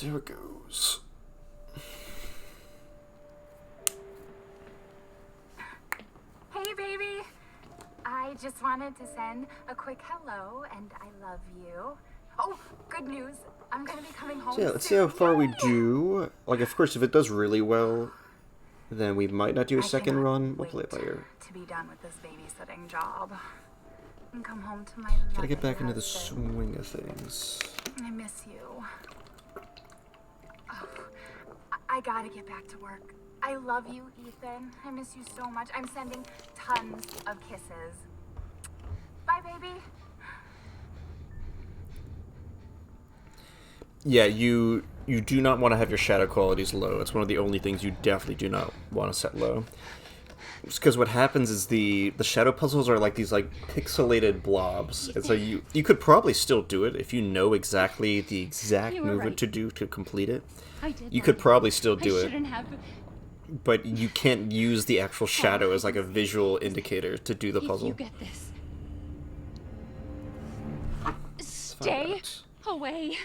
There it goes. Hey, baby. I just wanted to send a quick hello, and I love you. Oh, good news. I'm gonna be coming home So yeah, let's see soon. how far we do. Like, of course, if it does really well, then we might not do a second run. We'll play it later. To be done with this babysitting job and come home to my Gotta get lovely back into the husband. swing of things. I miss you. Oh, I gotta get back to work. I love you, Ethan. I miss you so much. I'm sending tons of kisses. Bye, baby. Yeah, you do not want to have your shadow qualities low. It's one of the only things you definitely do not want to set low. Because what happens is the shadow puzzles are like these like pixelated blobs, and so you could probably still do it if you know exactly the exact movement to do to complete it. You could probably still do it, but you can't use the actual shadow as like a visual indicator to do the puzzle. You get this. Stay away.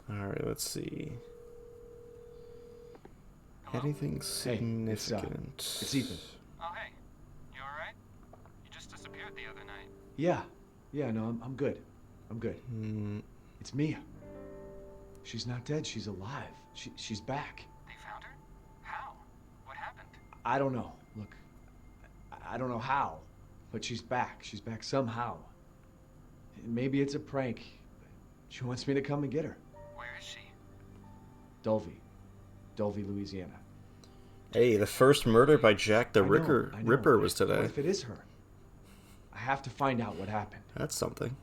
Alright, let's see. Anything significant? It's Ethan. Oh, hey. You alright? You just disappeared the other night. Yeah, no, I'm good. I'm good. It's Mia. She's not dead, she's alive. She's back. They found her? How? What happened? I don't know. Look, I don't know how, but she's back. She's back somehow. Maybe it's a prank. She wants me to come and get her. Where is she? Dulvey, Louisiana. Hey, the first murder by Jack the Ripper was today. What if it is her? I have to find out what happened. That's something.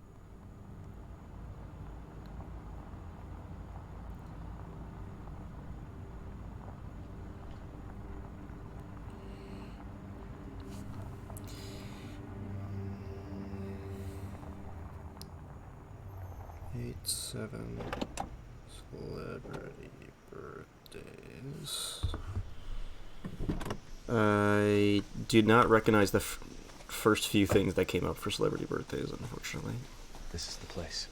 Eight, 7 celebrity birthdays. I do not recognize the first few things that came up for celebrity birthdays, unfortunately. This is the place.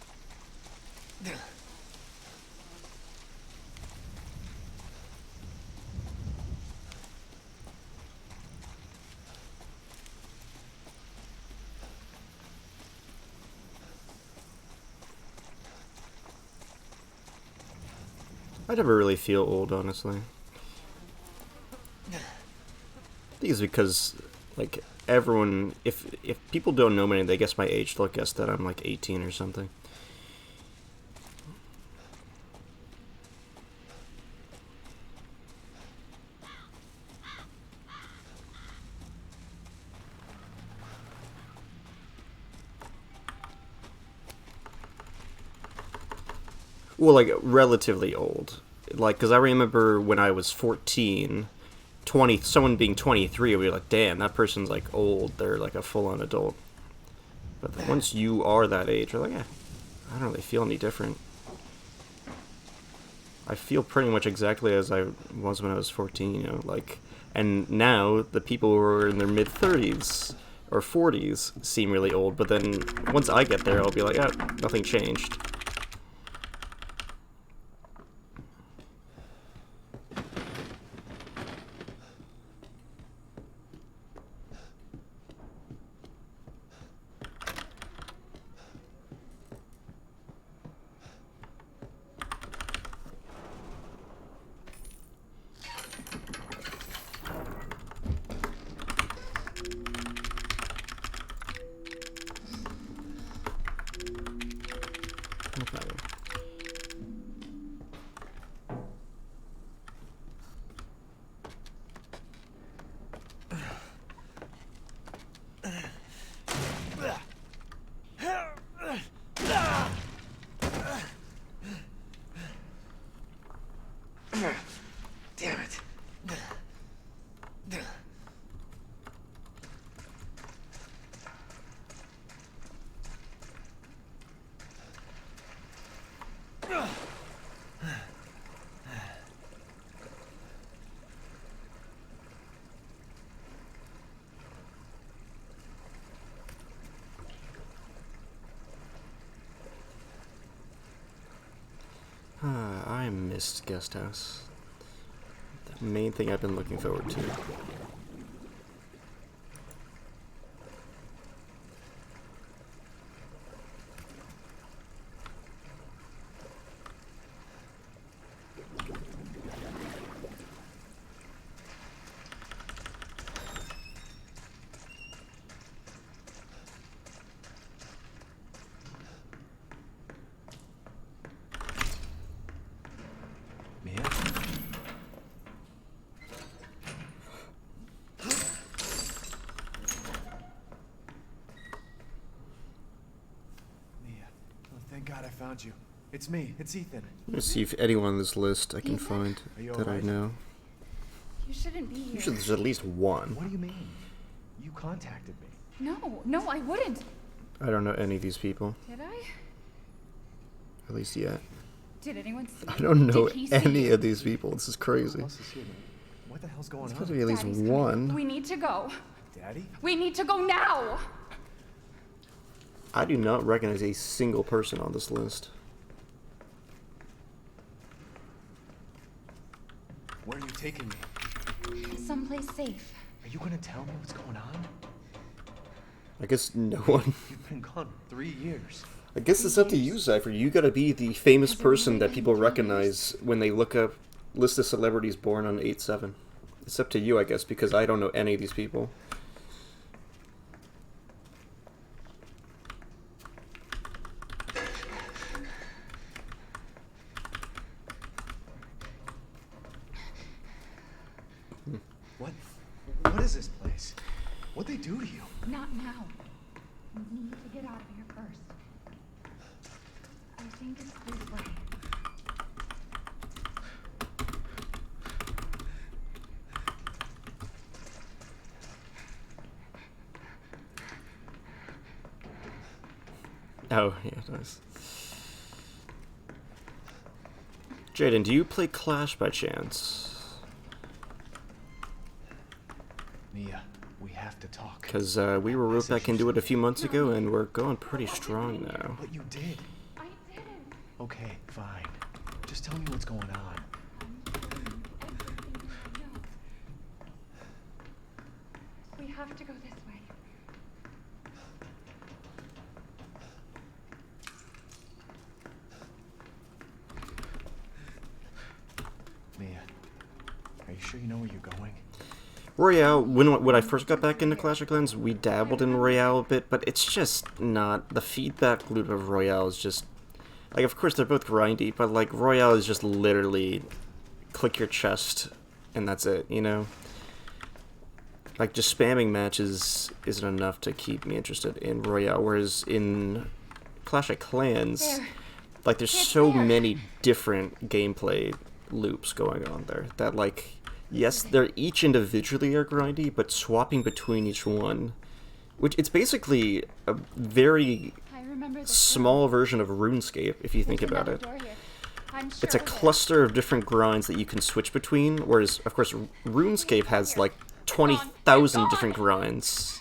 I never really feel old, honestly. I think it's because, like, everyone, if people don't know me, they guess my age, they'll guess that I'm like 18 or something. Well, like, relatively old. Like, because I remember when I was 14, someone being 23, we'd be like, damn, that person's, like, old. They're, like, a full-on adult. But once you are that age, you're like, I don't really feel any different. I feel pretty much exactly as I was when I was 14, you know, like... And now, the people who are in their mid-30s or 40s seem really old, but then once I get there, I'll be like, nothing changed. Damn it. Mist guest house. The main thing I've been looking forward to. Mia? Mia. Oh, thank God I found you. It's me. It's Ethan. Let's see if anyone on this list I can find Are you that I alright? know. You shouldn't be here. Usually there's at least one. What do you mean? You contacted me. No, I wouldn't. I don't know any of these people. Did I? At least yet. Did anyone see I don't know Did he see any you? of these people. This is crazy. Who else is here? What the hell's going There's on? got to be at least Daddy's coming. one. We need to go. Daddy? We need to go now. I do not recognize a single person on this list. Where are you taking me? Someplace safe. Are you gonna tell me what's going on? I guess no one. You've been gone 3 years. I guess it's up to you, Cypher. You gotta be the famous person that people recognize when they look up list of celebrities born on 8/7. It's up to you, I guess, because I don't know any of these people. What is this place? What'd they do to you? Not now. We need to get out of here first. I think it's this way. Oh, yeah, nice. Jaden, do you play Clash by chance? Mia, we have to talk. Because we were roped back into it a few months ago, and we're going pretty strong now. But you did. I didn't. Okay, fine. Just tell me what's going on. We have to go this way. Mia, are you sure you know where you're going? Royale, when I first got back into Clash of Clans, we dabbled in Royale a bit, but it's just not... The feedback loop of Royale is just... Like, of course, they're both grindy, but, like, Royale is just literally click your chest, and that's it, you know? Like, just spamming matches isn't enough to keep me interested in Royale, whereas in Clash of Clans, There. like, there's so many different gameplay loops going on there that, like... Yes, they're each individually are grindy, but swapping between each one, which it's basically a very I remember this small version of RuneScape, if you think There's about another it. door here. I'm sure It's a of it. cluster of different grinds that you can switch between, whereas, of course, RuneScape has like 20,000 different grinds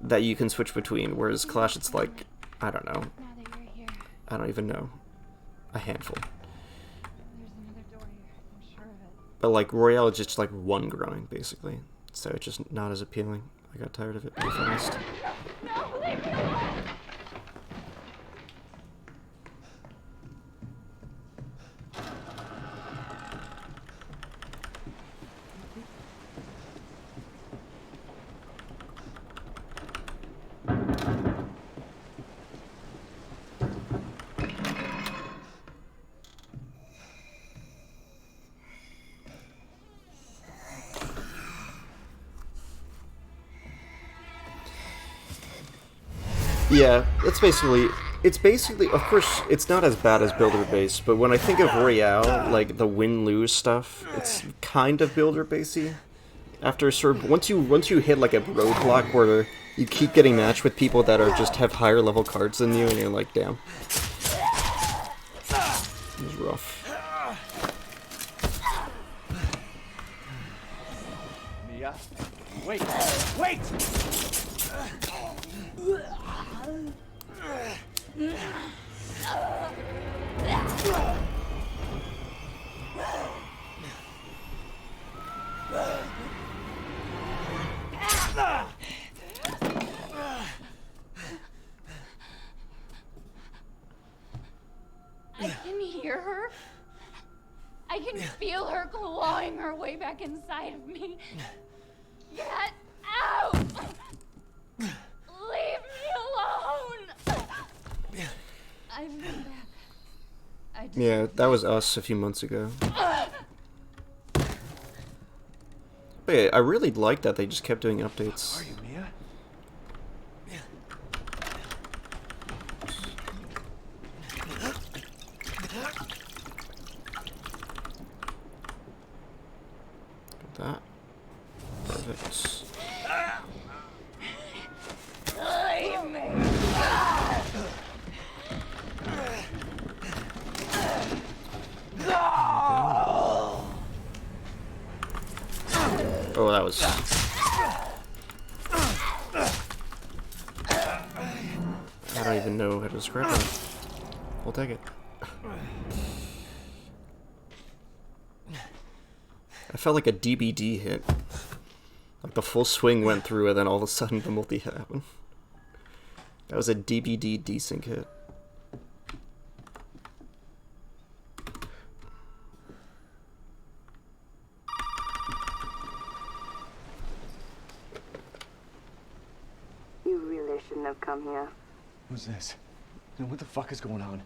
that you can switch between, whereas Clash, it's like, I don't know, Now that you're here, I don't even know, a handful. there's another door here. I'm sure of it. But like Royale is just like one grind, basically, so it's just not as appealing. I got tired of it pretty fast. No, leave me alone! Yeah, it's basically, of course, it's not as bad as builder-based, but when I think of Royale, like the win-lose stuff, it's kind of builder-basey. After sort of, once you hit like a roadblock where you keep getting matched with people that are just have higher level cards than you, and you're like, damn. It was rough. Mia, wait! Wait! feel her clawing her way back inside of me. Get out! Leave me alone! I've been back. I just Yeah, that was us a few months ago. But yeah, I really liked that they just kept doing updates. Are you, Mia? That. Perfect. leave me. Oh, that was... I don't even know how to describe that. We'll take it. I felt like a DBD hit. Like the full swing went through and then all of a sudden the multi hit happened. That was a DBD desync hit. You really shouldn't have come here. Who's this? And what the fuck is going on?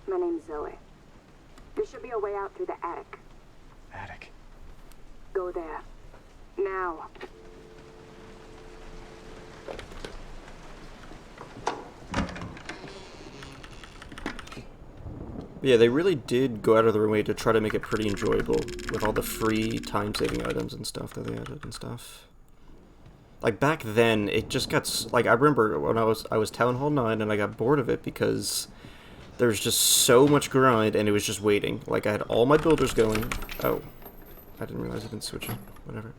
My name's Zoe. There should be a way out through the attic. Attic. Go there. Now. Yeah, they really did go out of their way to try to make it pretty enjoyable with all the free time-saving items and stuff that they added and stuff. Like back then, it just got like I remember when I was Town Hall 9 and I got bored of it because there was just so much grind and it was just waiting. Like I had all my builders going. Oh, I didn't realize I didn't switch it. Whatever.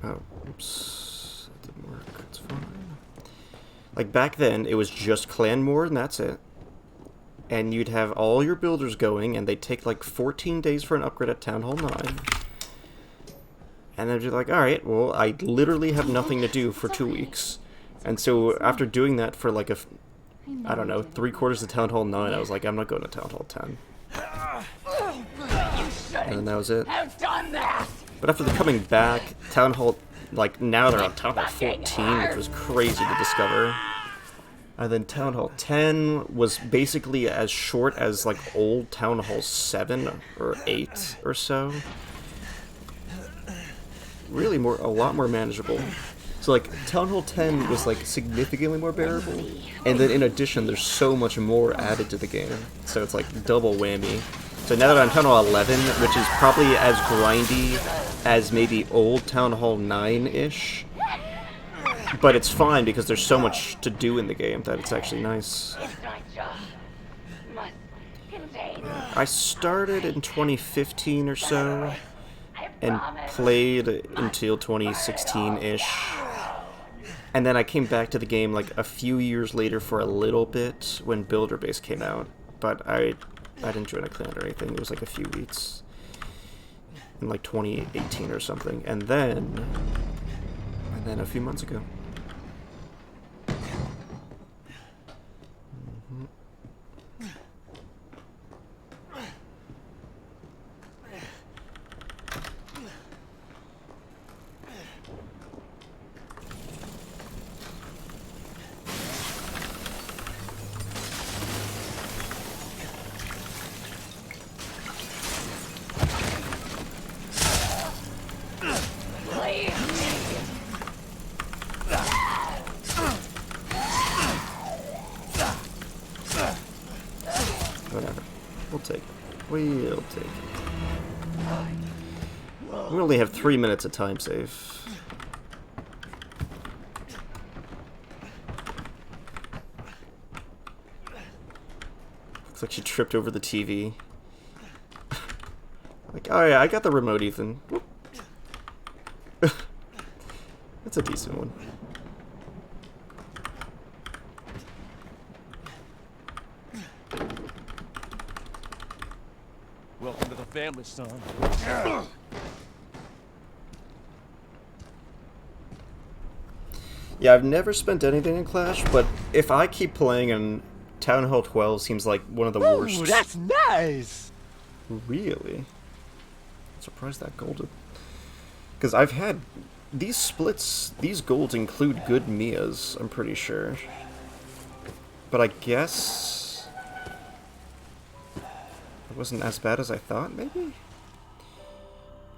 Oh, oops, that didn't work. It's fine. Like back then, it was just clan mode and that's it. And you'd have all your builders going, and they'd take like 14 days for an upgrade at Town Hall 9. And then you're like, alright, well, I literally have nothing to do for 2 weeks. And so after doing that for like I don't know, 3/4 of Town Hall 9, I was like, I'm not going to Town Hall 10. And then that was it. I've done that. But after the coming back, Town Hall, like now they're on Town Hall 14, which was crazy to discover. And then Town Hall 10 was basically as short as like old Town Hall 7 or 8 or so. Really a lot more manageable. So like Town Hall 10 was like significantly more bearable, and then in addition there's so much more added to the game. So it's like double whammy. So now that I'm Town Hall 11, which is probably as grindy as maybe old Town Hall 9-ish, but it's fine because there's so much to do in the game that it's actually nice. I started in 2015 or so, and played until 2016-ish. And then I came back to the game like a few years later for a little bit when Builder Base came out, but I didn't join a clan or anything. It was like a few weeks in like 2018 or something, and then a few months ago. Whatever. We'll take it. We'll take it. We only have 3 minutes of time save. Looks like she tripped over the TV. Like, oh yeah, I got the remote, Ethan. That's a decent one. Welcome to the family, son. Yeah, I've never spent anything in Clash, but if I keep playing and Town Hall 12 seems like one of the worst. Ooh, that's nice. Really? I'm surprised that golded. Because I've had these splits, these golds include good Mias, I'm pretty sure. But I guess it wasn't as bad as I thought, maybe?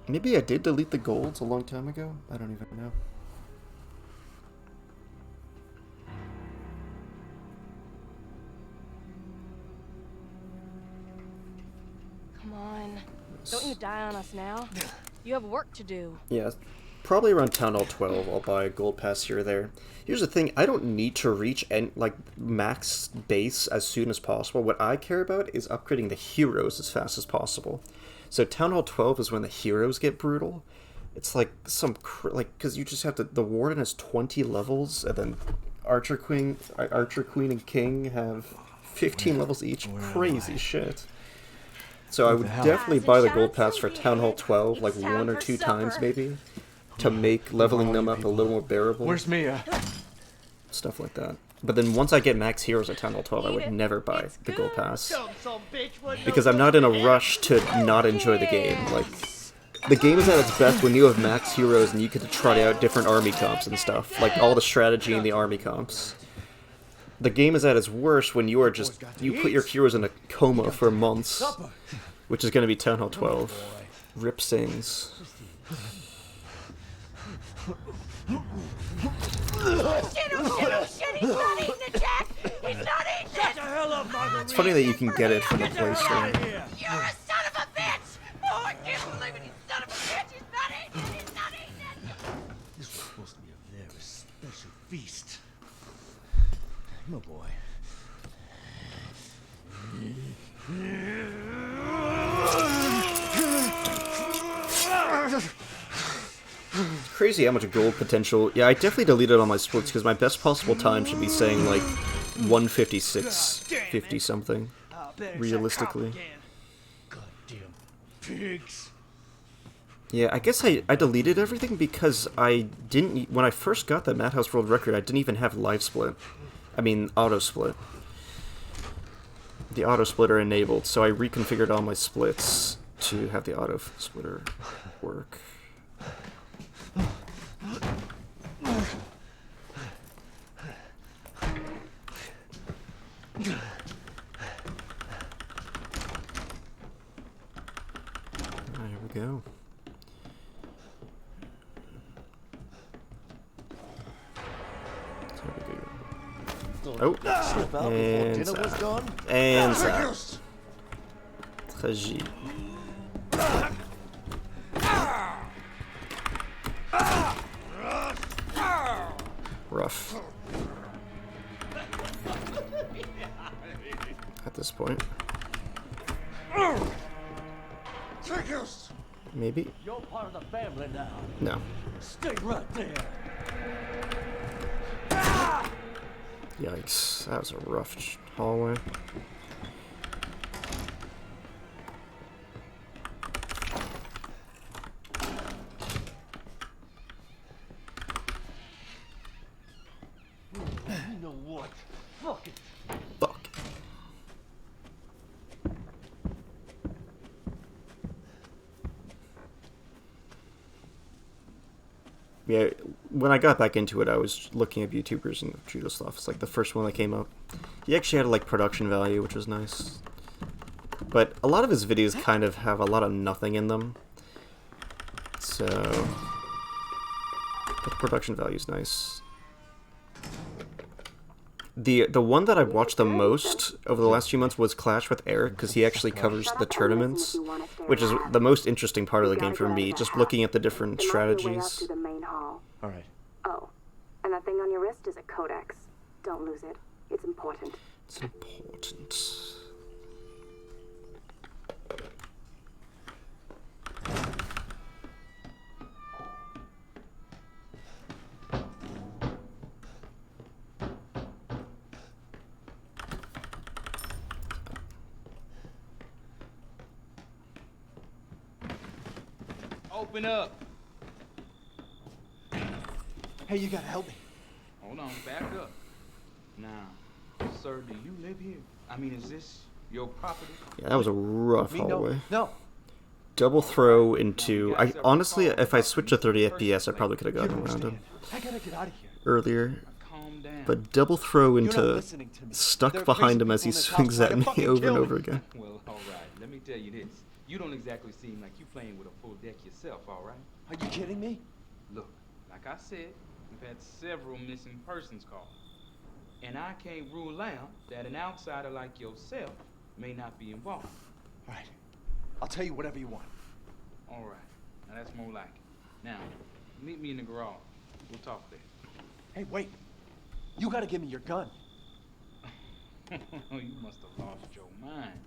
Maybe I did delete the golds a long time ago? I don't even know. Come on. Don't you die on us now. You have work to do. Yeah, probably around Town Hall 12 I'll buy a gold pass here or there. Here's the thing, I don't need to reach max base as soon as possible. What I care about is upgrading the heroes as fast as possible. So Town Hall 12 is when the heroes get brutal. It's like because you just have to, the Warden has 20 levels, and then Archer Queen, and King have 15 levels each. Crazy shit. So I would definitely buy the gold pass for Town Hall 12, like 1 or 2 times maybe, to make leveling them up a little more bearable. Where's Mia? Stuff like that. But then once I get max heroes at Town Hall 12, I would never buy the gold pass. Because I'm not in a rush to not enjoy the game. Like, the game is at its best when you have max heroes and you get to try out different army comps and stuff. Like, all the strategy in the army comps. The game is at its worst when you are just, you put your heroes in a coma for months. Which is going to be Town Hall 12. Rip sings. It's funny that you can get it from the Play Store. You're a son of a bitch! Oh, I can't believe it, you son of a bitch! He's not eating it! He's not eating it! This was supposed to be a very special feast. My boy. It's crazy how much gold potential. Yeah, I definitely deleted all my splits because my best possible time should be saying like 156, 50 something. Realistically. Goddamn pigs. Yeah, I guess I deleted everything because I didn't, when I first got the Madhouse World Record, I didn't even have live split. I mean, auto split. The auto splitter enabled, so I reconfigured all my splits to have the auto splitter work. Here we go. Oh, and ça. And ça. Très rough. At this point. Maybe? You're part of the family now. No. Stay right there. Yikes, that was a rough hallway. You know what? Fuck it. Fuck. Yeah, when I got back into it, I was looking at YouTubers and judo stuff. It's like the first one that came up. He actually had like production value, which was nice. But a lot of his videos kind of have a lot of nothing in them. So, but the production value is nice. The one that I've watched the most over the last few months was Clash with Eric, because he actually covers the tournaments, which is the most interesting part of the game for me, just looking at the different strategies. All right. Oh, and that thing on your wrist is a codex. Don't lose it. It's important. It's important. Open up. Hey, you gotta help me. Hold on, back up. Now, sir, do you live here? I mean, is this your property? Yeah, that was a rough Me? hallway. No. Double throw into... I honestly, if I switched to 30 FPS, I probably could have gotten around him I gotta get out of here. earlier. Calm down. But double throw You're not into listening to me. There stuck are behind crazy him as he people in this swings house at trying me to fucking over kill and me. over again. Well, all right. Let me tell you this. You don't exactly seem like you playing with a full deck yourself, all right? Are you kidding me? Look, like I said, we've had several missing persons calls. And I can't rule out that an outsider like yourself may not be involved. All right. I'll tell you whatever you want. All right. Now that's more like it. Now, meet me in the garage. We'll talk there. Hey, wait. You gotta give me your gun. You must have lost your mind.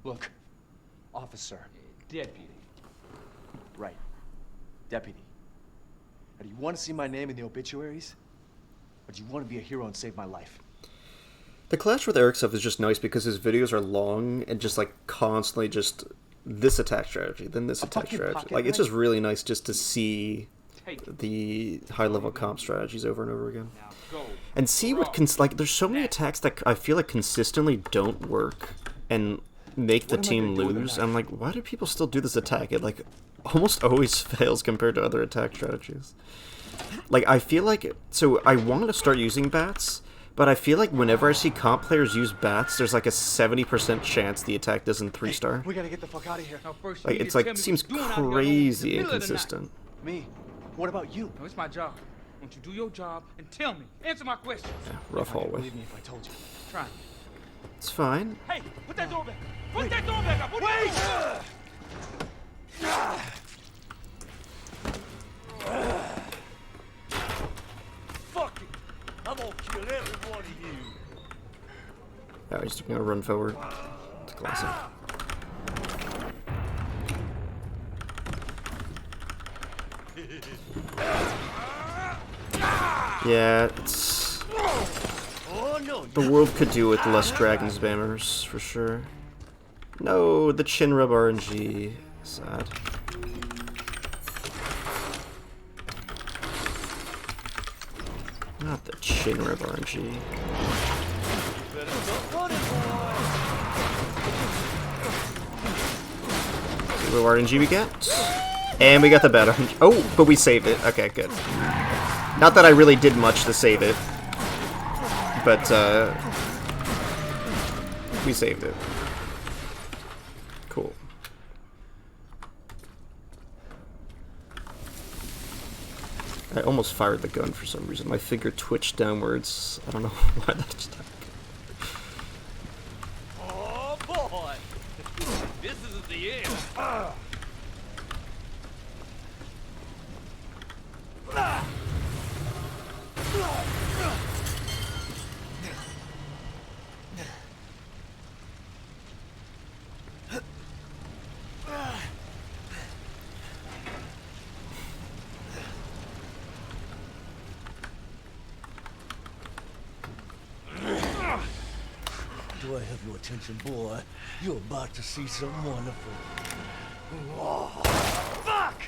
Look, officer. Deputy. Right. Deputy. Now, do you want to see my name in the obituaries? Or do you want to be a hero and save my life? The Clash with Eric stuff is just nice because his videos are long and just like constantly just this attack strategy, then this attack strategy. Like it's just really nice just to see the high level comp strategies over and over again. And see what like there's so many attacks that I feel like consistently don't work and make the team lose. I'm like, why do people still do this attack? It like almost always fails compared to other attack strategies. Like I feel like so I wanted to start using bats, but I feel like whenever I see comp players use bats, there's like a 70% chance the attack doesn't 3-star. We gotta get the fuck out of here. Like it's like it seems crazy inconsistent. Me? What about you? No, it's my job. Won't you do your job and tell me? Answer my questions. Yeah, rough hallway. Believe me if I told you. Try me. It's fine. Hey, put that door back. Put that door back up. Fuck it! I'm gonna kill every one of you. Yeah, he's just gonna run forward. It's classic. Yeah, it's... The world could do with less dragon spammers, for sure. No, the chin rub RNG. Sad. Not the chin rub RNG. See what RNG we get? And we got the bad RNG. Oh, but we saved it. Okay, good. Not that I really did much to save it. But, we saved it. Cool. I almost fired the gun for some reason. My finger twitched downwards. I don't know why that just happened. Oh boy! This isn't the end. Do I have your attention, boy? You're about to see something wonderful. Oh, fuck!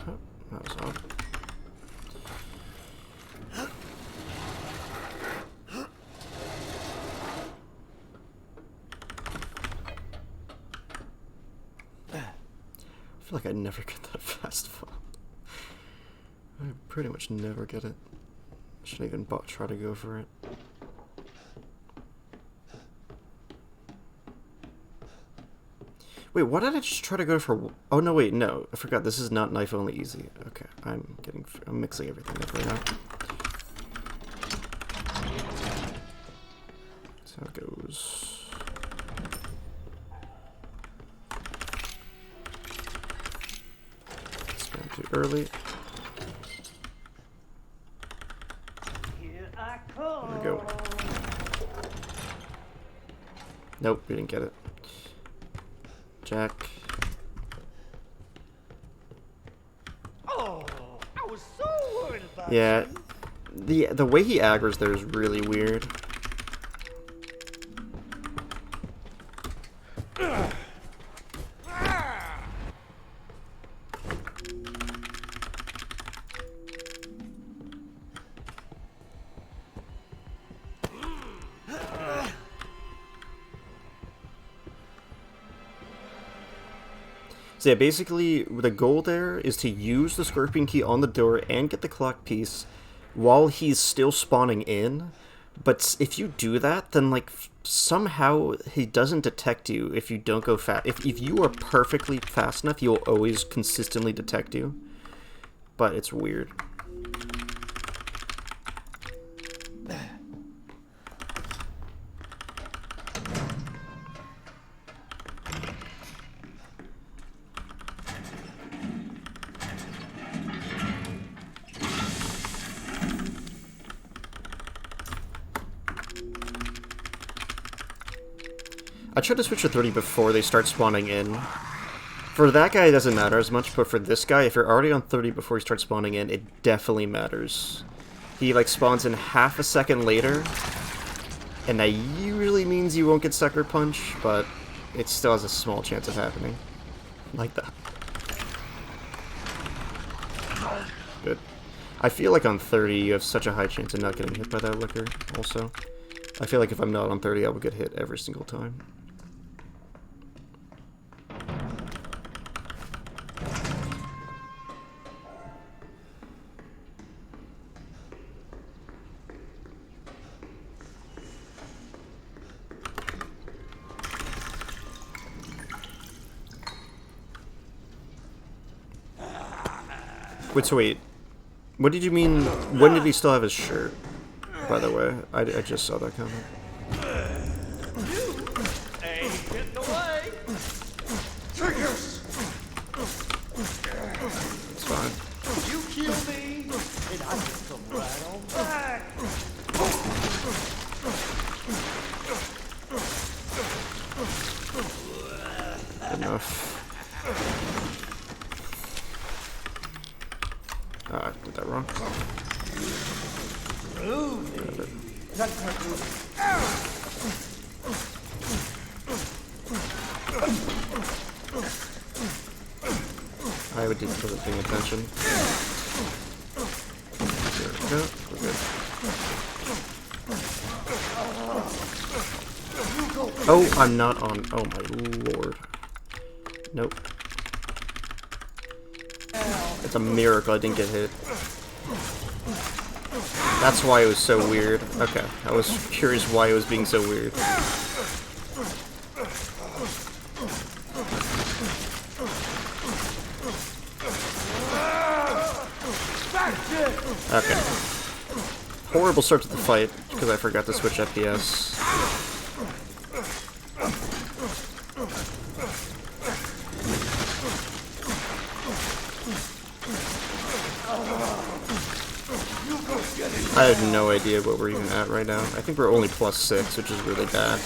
Oh, that was odd. I feel like I never get that fast fall. I pretty much never get it. I shouldn't even try to go for it. Wait, why did I just try to go for... Oh, no, wait, no. I forgot. This is not knife only easy. Okay, I'm mixing everything up right now. That's how it goes. Spam too early. Here I come. There we go. Nope, we didn't get it. Jack. Oh, I was so worried about Yeah, you. the way he aggro's there is really weird. So yeah, basically, the goal there is to use the scorpion key on the door and get the clock piece while he's still spawning in. But if you do that, then, like, somehow he doesn't detect you if you don't go fast. If you are perfectly fast enough, he will always consistently detect you. But it's weird. I tried to switch to 30 before they start spawning in. For that guy, it doesn't matter as much, but for this guy, if you're already on 30 before he starts spawning in, it definitely matters. He, like, spawns in half a second later, and that usually means you won't get Sucker Punch, but it still has a small chance of happening. Like that. Good. I feel like on 30, you have such a high chance of not getting hit by that liquor, also. I feel like if I'm not on 30, I will get hit every single time. Wait, so wait. What did you mean? When did he still have his shirt? By the way, I just saw that comment. Ain't getting away. Triggers. It's fine. You kill me, and I can come right on back. Enough. Ah, I did that wrong. I would wasn't paying attention. There we go. We're good. Oh, I'm not on. Oh my lord. Nope. It's a miracle I didn't get hit. That's why it was so weird. Okay, I was curious why it was being so weird. Okay. Horrible start to the fight, because I forgot to switch FPS. I have no idea what we're even at right now. I think we're only +6, which is really bad.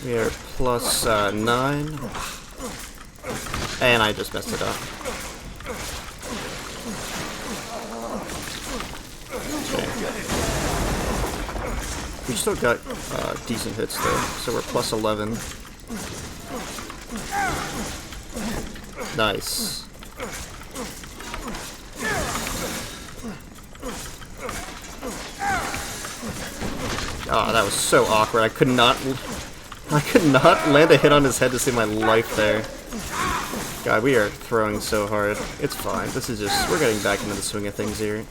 We are +9. And I just messed it up. We still got decent hits though, so we're +11. Nice. Oh, that was so awkward. I could not land a hit on his head to save my life there. God, we are throwing so hard. It's fine. This is just, we're getting back into the swing of things here.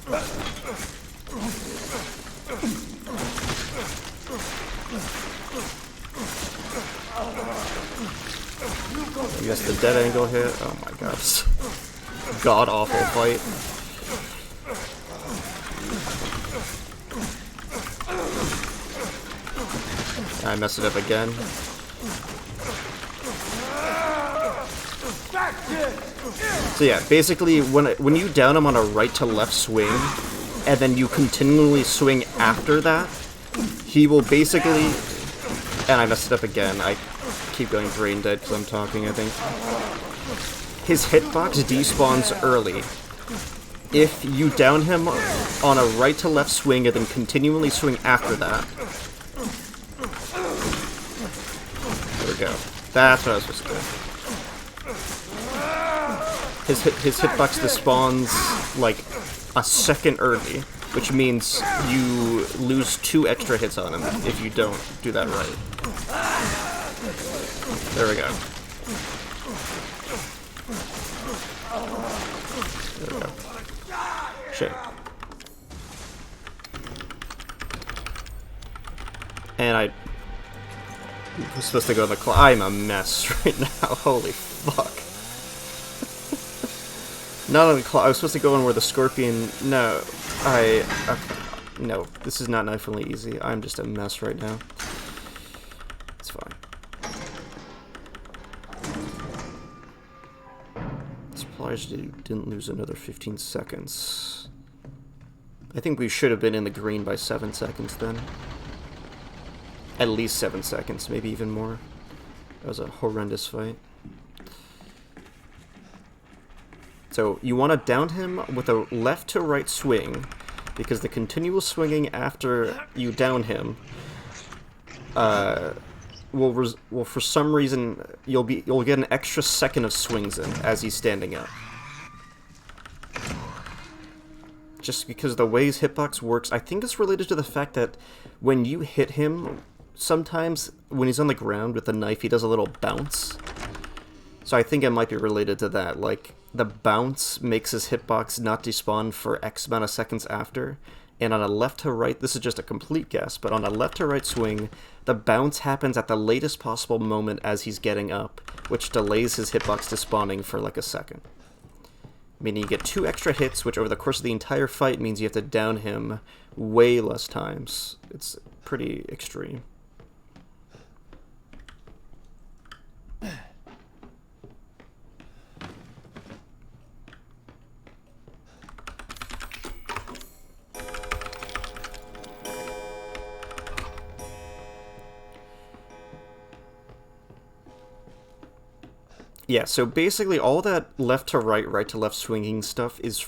I guess the dead angle hit. Oh my god. God awful fight. I messed it up again. So yeah, basically when you down him on a right to left swing, and then you continually swing after that, he will basically... And I messed it up again. I keep going brain dead because I'm talking, I think. His hitbox despawns early. If you down him on a right to left swing and then continually swing after that. There we go. That's what I was supposed to do. his hitbox despawns like a second early, which means you lose 2 extra hits on him if you don't do that right. There we go. There we go. Shit. And I was supposed to go in the clock. I'm a mess right now. Holy fuck. Not on the clock. I was supposed to go in where the scorpion. No. No. This is not Knife Only easy. I'm just a mess right now. It's fine. Surprised you didn't lose another 15 seconds. I think we should have been in the green by 7 seconds then. At least 7 seconds, maybe even more. That was a horrendous fight. So you want to down him with a left to right swing, because the continual swinging after you down him will for some reason you'll get an extra second of swings in as he's standing up. Just because the way his hitbox works, I think it's related to the fact that when you hit him, sometimes when he's on the ground with the knife, he does a little bounce. So I think it might be related to that. Like, the bounce makes his hitbox not despawn for X amount of seconds after. And on a left to right, this is just a complete guess, but on a left to right swing, the bounce happens at the latest possible moment as he's getting up, which delays his hitbox despawning for like a second. Meaning you get 2 extra hits, which over the course of the entire fight means you have to down him way less times. It's pretty extreme. Yeah, so basically all that left to right, right to left swinging stuff is...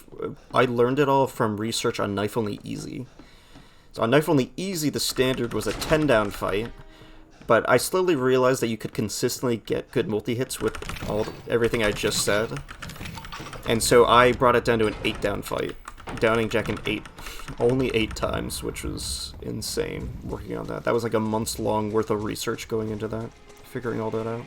I learned it all from research on Knife Only Easy. So on Knife Only Easy, the standard was a 10-down fight, but I slowly realized that you could consistently get good multi-hits with everything I just said. And so I brought it down to an 8-down fight, downing Jack only 8 times, which was insane working on that. That was like a month's long worth of research going into that, figuring all that out.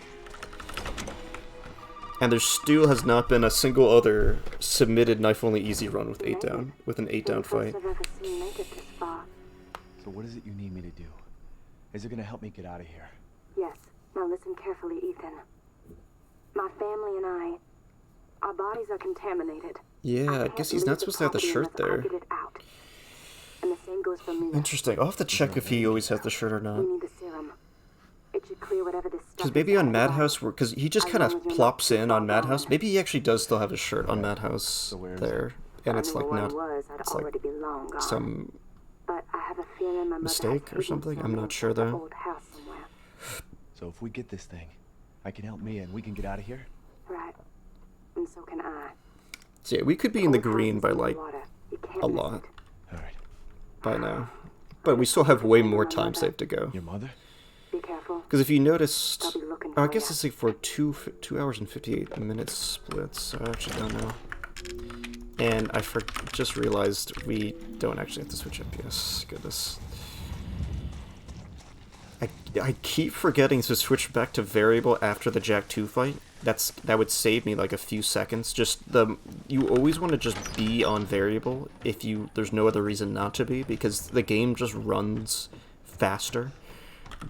And there still has not been a single other submitted Knife Only Easy run with 8-down, with an 8-down fight. So what is it you need me to do? Is it gonna help me get out of here? Yes. Now listen carefully, Ethan. My family and I, our bodies are contaminated. Yeah, I guess he's not supposed to have the shirt there. And the same goes for me. Interesting. I'll have to check if he always has the shirt or not. We need the serum. It should clear whatever this stuff. Because maybe on Madhouse, because he just kind of plops in on Madhouse. Maybe he actually does still have his shirt on Madhouse there, and it's like not. It's like some mistake or something. I'm not sure though. So if we get this thing, I can help Mia and we can get out of here. Right. And so can I. So yeah, we could be in the green by like a lot. All right. By now, but we still have way more time saved to go. Your mother? Be careful. Because if you noticed, I guess it's like for 2 hours and 58 minutes splits. I actually don't know. And I just realized we don't actually have to switch FPS. Goodness. I keep forgetting to switch back to variable after the Jack 2 fight. That would save me like a few seconds. You always want to just be on variable if there's no other reason not to be, because the game just runs faster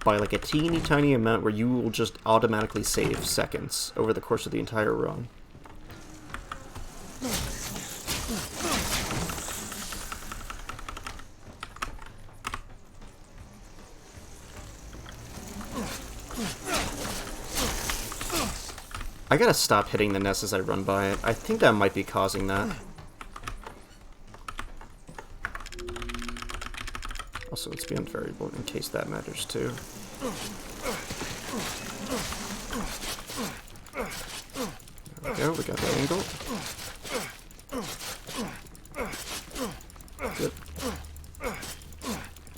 by like a teeny tiny amount where you will just automatically save seconds over the course of the entire run. I gotta stop hitting the nest as I run by it. I think that might be causing that. Also, let's be on variable in case that matters too. There we go, we got the angle. Good.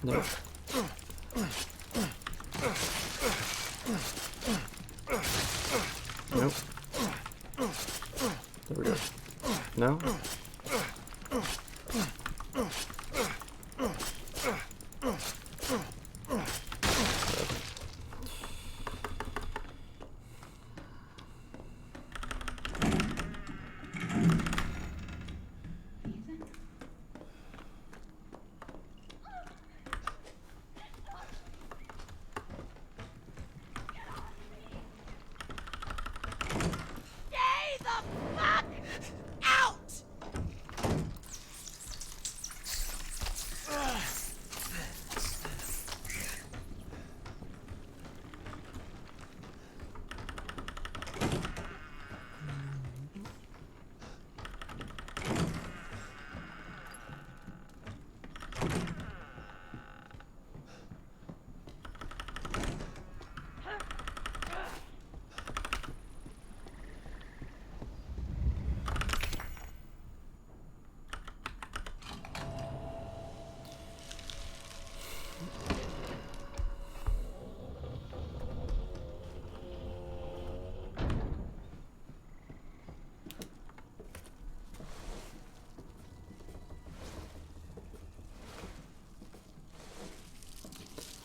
No. Nope. There we go. No? Stay the fuck out!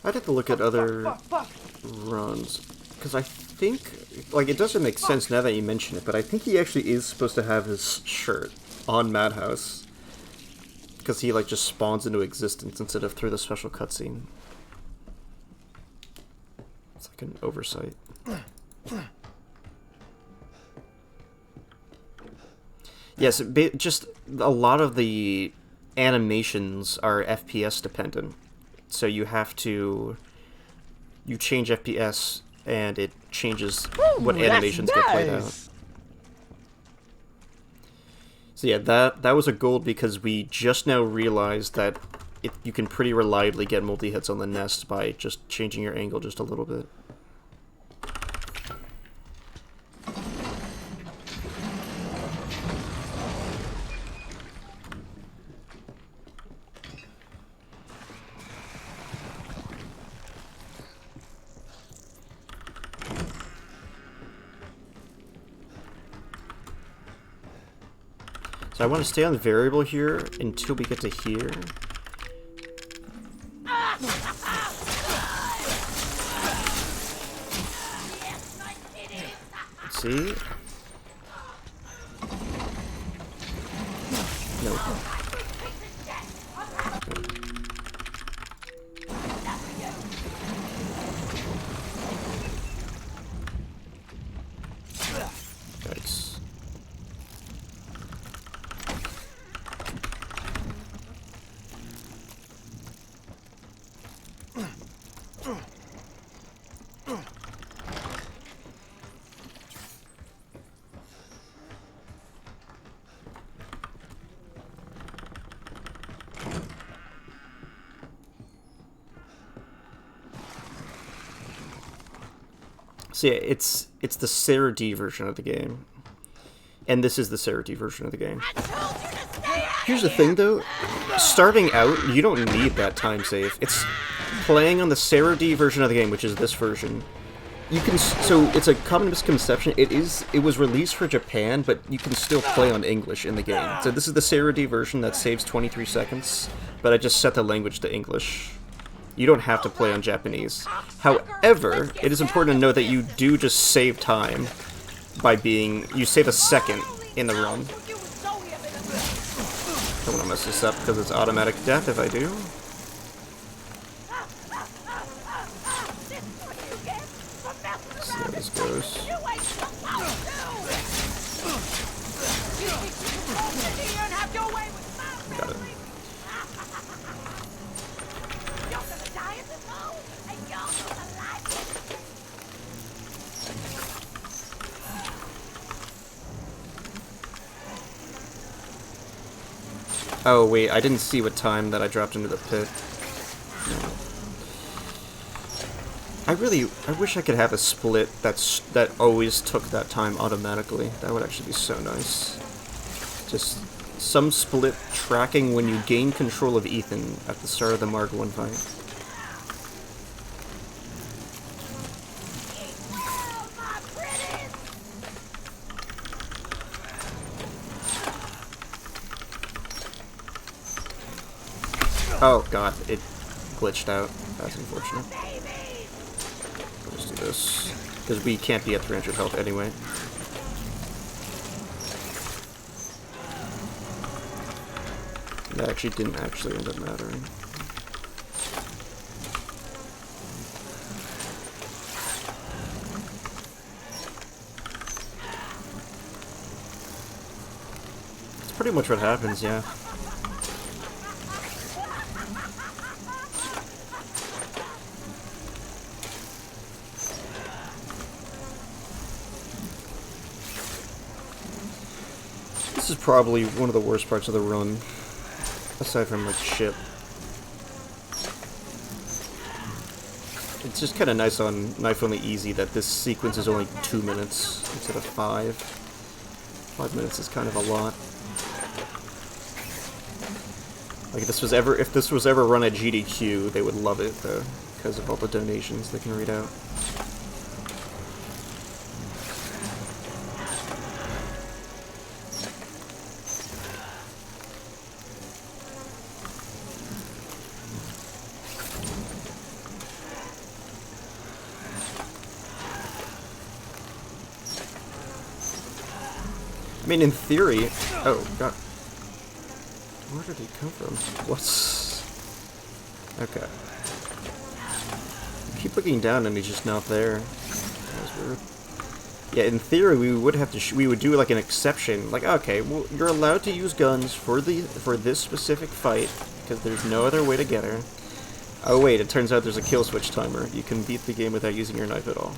I'd have to look at other runs, because I think, like, it doesn't make sense now that you mention it, but I think he actually is supposed to have his shirt on Madhouse, because he, like, just spawns into existence instead of through the special cutscene. It's like an oversight. Yes, just a lot of the animations are FPS dependent. So you have to... You change FPS, and it changes what animations get played out. So yeah, that was a gold because we just now realized that you can pretty reliably get multi-hits on the nest by just changing your angle just a little bit. So I want to stay on the variable here until we get to here. See? No. Nice. So yeah, it's the Sarah D version of the game. And this is the Sarah D version of the game. Here's the thing though, starting out, you don't need that time save. It's playing on the Sarah D version of the game, which is this version. You can, so it's a common misconception, it was released for Japan, but you can still play on English in the game. So this is the Sarah D version that saves 23 seconds, but I just set the language to English. You don't have to play on Japanese. However, it is important to know that you do just save time by you save a second in the run. Don't want to mess this up because it's automatic death if I do. See how this goes. Got it. Oh wait, I didn't see what time that I dropped into the pit. I wish I could have a split that always took that time automatically. That would actually be so nice. Just some split tracking when you gain control of Ethan at the start of the Mark 1 fight. Oh god, it glitched out. That's unfortunate. Let's do this. Because we can't be at 300 health anyway. That actually didn't actually end up mattering. That's pretty much what happens, yeah. This is probably one of the worst parts of the run. Aside from, like, ship. It's just kind of nice on Knife Only Easy that this sequence is only 2 minutes instead of 5. 5 minutes is kind of a lot. Like, if this was ever run at GDQ, they would love it, though, because of all the donations they can read out. I mean, in theory... Oh, god. Where did he come from? What's... Okay. I keep looking down and he's just not there. That was weird. Yeah, in theory, we would have to... we would do, like, an exception. Like, okay, well, you're allowed to use guns for this specific fight, because there's no other way to get her. Oh, wait, it turns out there's a kill switch timer. You can beat the game without using your knife at all.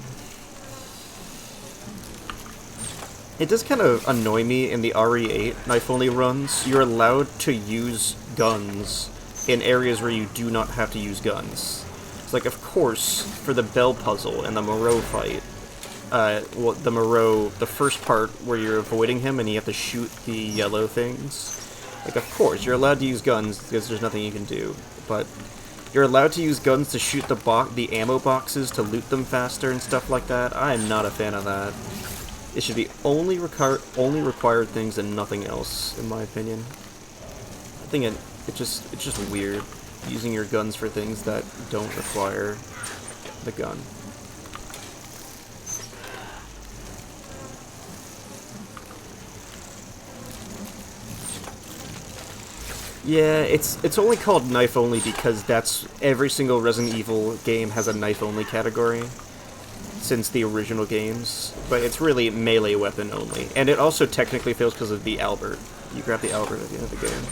It does kind of annoy me in the RE8 knife-only runs. You're allowed to use guns in areas where you do not have to use guns. It's like, of course, for the Bell puzzle and the Moreau fight, well, the first part where you're avoiding him and you have to shoot the yellow things, like, of course, you're allowed to use guns because there's nothing you can do, but you're allowed to use guns to shoot the ammo boxes to loot them faster and stuff like that. I'm not a fan of that. It should be only required things and nothing else, in my opinion. I think it's just weird using your guns for things that don't require the gun. Yeah, it's only called knife only because that's every single Resident Evil game has a knife only category since the original games, but it's really melee weapon only. And it also technically fails because of the Albert. You grab the Albert at the end of the game.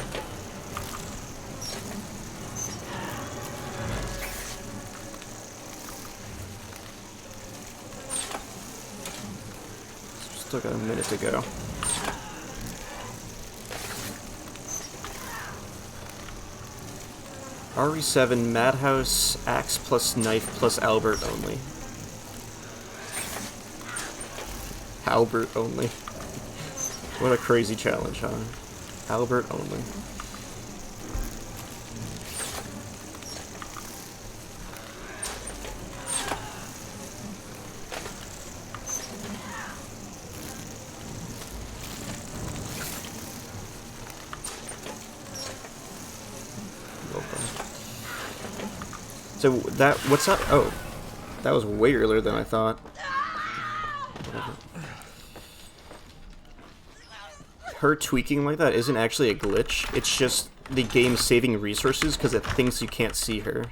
Still got a minute to go. RE7 Madhouse Axe plus Knife plus Albert only. Albert only. What a crazy challenge, huh? Albert only. So that, what's up? Oh, that was way earlier than I thought. Whatever. Her tweaking like that isn't actually a glitch. It's just the game saving resources because it thinks you can't see her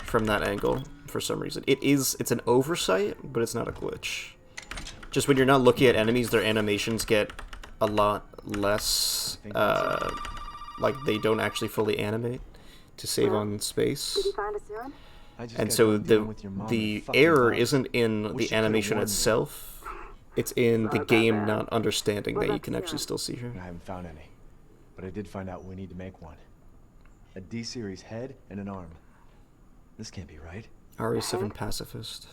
from that angle for some reason. It's an oversight, but it's not a glitch. Just when you're not looking at enemies, their animations get a lot less, like they don't actually fully animate to save on space. Did you find a serum? And so the error isn't in the animation itself. It's in the game not understanding that you can actually still see her. I haven't found any, but I did find out we need to make one. A D-series head and an arm. This can't be right. RE7 Pacifist.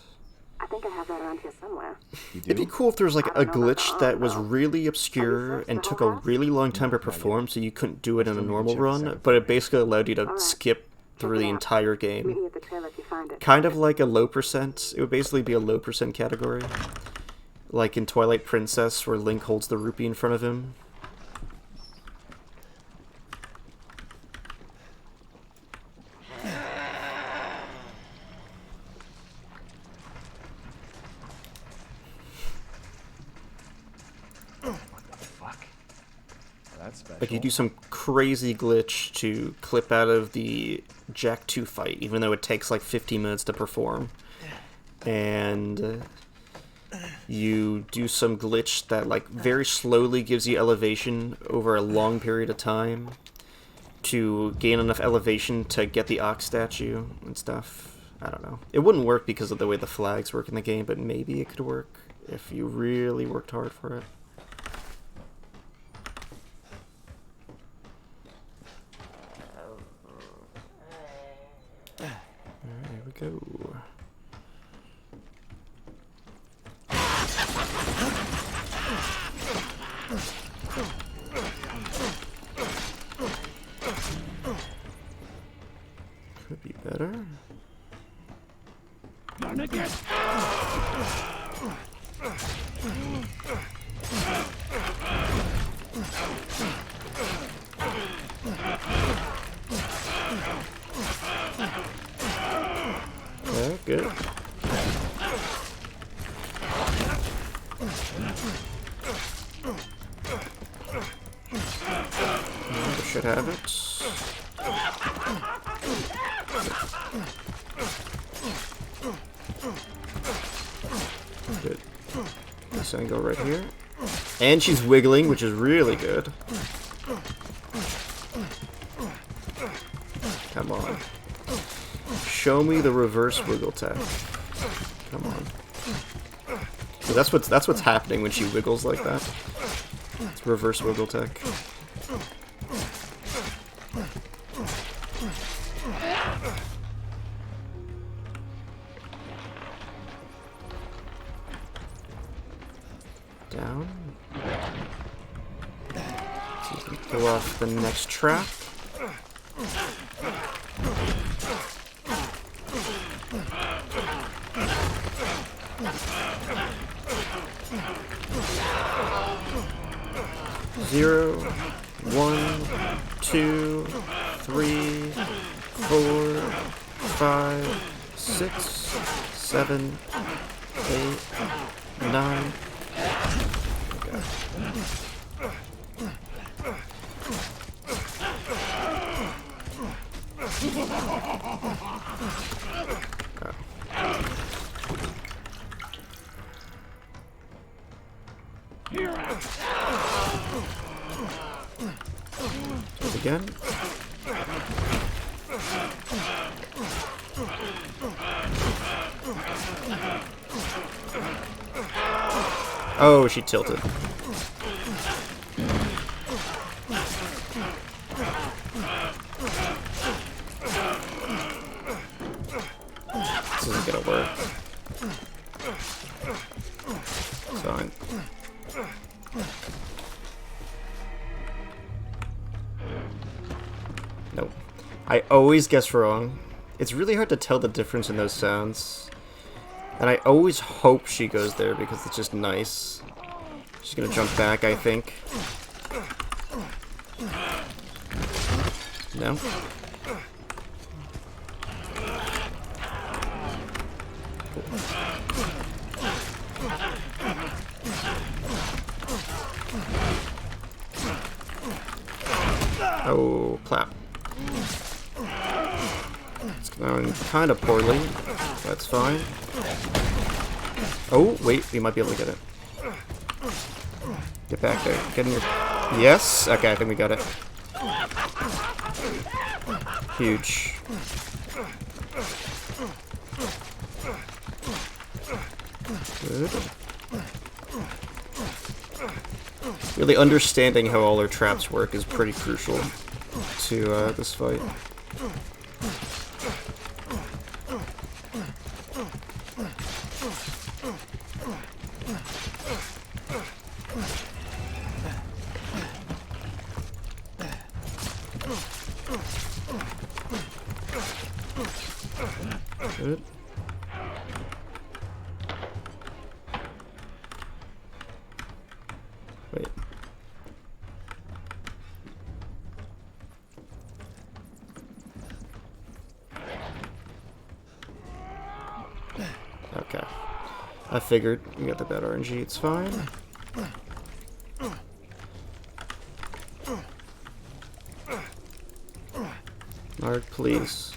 I think I have that around here somewhere. It'd be cool if there was like a glitch that was really obscure and took a really long time to perform, so you couldn't do it in a normal run, but it basically allowed you to skip through the entire game. Kind of like a low percent. It would basically be a low percent category. Like in Twilight Princess, where Link holds the rupee in front of him. Like, you do some crazy glitch to clip out of the Jack 2 fight, even though it takes like 15 minutes to perform. And you do some glitch that like very slowly gives you elevation over a long period of time to gain enough elevation to get the ox statue and stuff. I don't know. It wouldn't work because of the way the flags work in the game, but maybe it could work if you really worked hard for it. Alright, here we go. Could be better. Yeah, good. I should have it. Good. This angle right here. And she's wiggling, which is really good. Come on. Show me the reverse wiggle tech. Come on. So that's what's happening when she wiggles like that. It's reverse wiggle tech. Down. So you can go off the next trap. Zero, 1, 2, 3, 4, 5, 6, 7, 8, 9. Okay. Do it again. Oh, she tilted. This isn't gonna work. It's fine. Nope. I always guess wrong. It's really hard to tell the difference in those sounds. And I always hope she goes there because it's just nice. She's gonna jump back, I think. No? Oh, clap. It's going kind of poorly. That's fine. Oh, wait, we might be able to get it. Get back there. Get in your... Yes? Okay, I think we got it. Huge. Good. Really understanding how all our traps work is pretty crucial to this fight. Good. Wait. Okay. I figured we got the bad RNG, it's fine. Mark, please.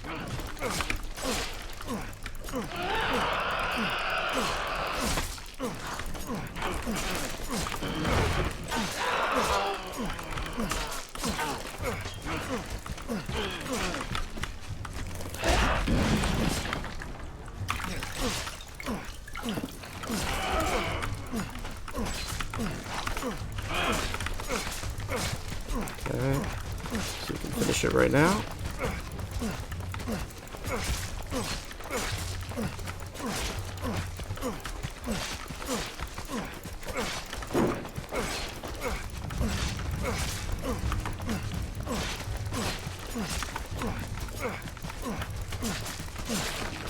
Okay. So we can finish it right now.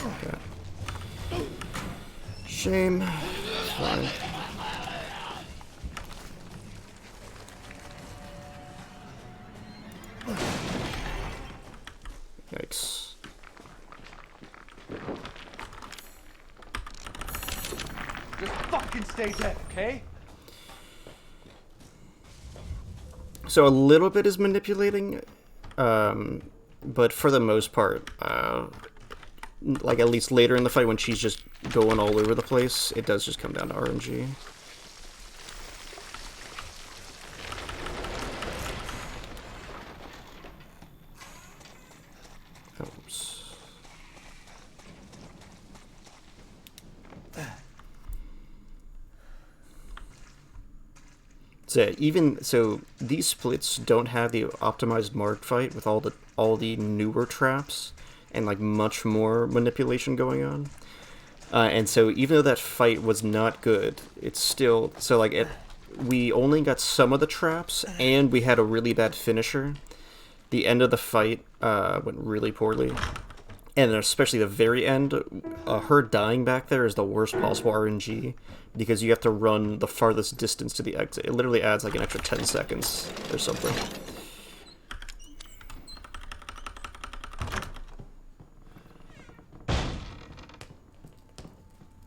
Okay. Shame. Fine. Yikes. Just fucking stay dead, okay? So a little bit is manipulating, but for the most part, like at least later in the fight when she's just going all over the place, it does just come down to RNG. Oops. So even so, these splits don't have the optimized Mark fight with all the newer traps and like much more manipulation going on. And so even though that fight was not good, it's still so like we only got some of the traps and we had a really bad finisher. The end of the fight went really poorly. And especially the very end, her dying back there is the worst possible RNG because you have to run the farthest distance to the exit. It literally adds like an extra 10 seconds or something.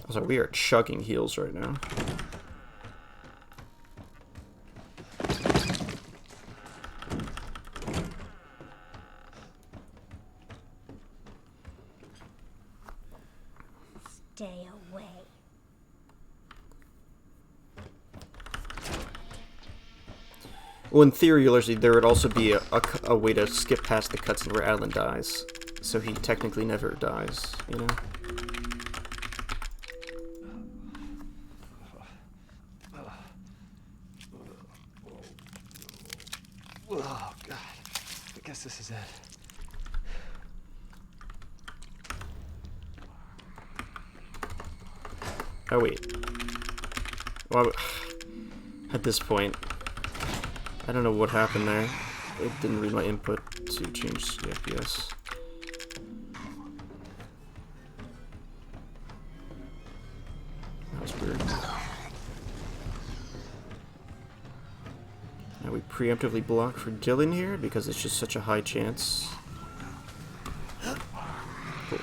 So we are chugging heals right now. Stay away. Well, in theory, there would also be a way to skip past the cutscene where Alan dies. So he technically never dies, you know? Oh, God. I guess this is it. Oh, wait. Well, at this point, I don't know what happened there. It didn't read my input to change the FPS. That was weird. Now we preemptively block for Dylan here because it's just such a high chance. Cool.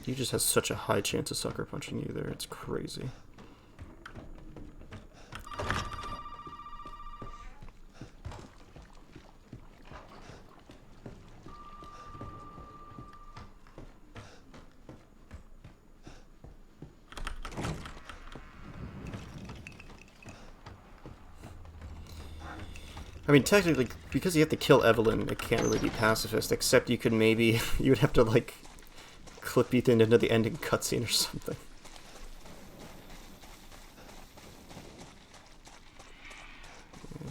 He just has such a high chance of sucker punching you there. It's crazy. I mean, technically, because you have to kill Evelyn, it can't really be pacifist, except you could maybe, you would have to, like, clip Ethan into the ending cutscene or something.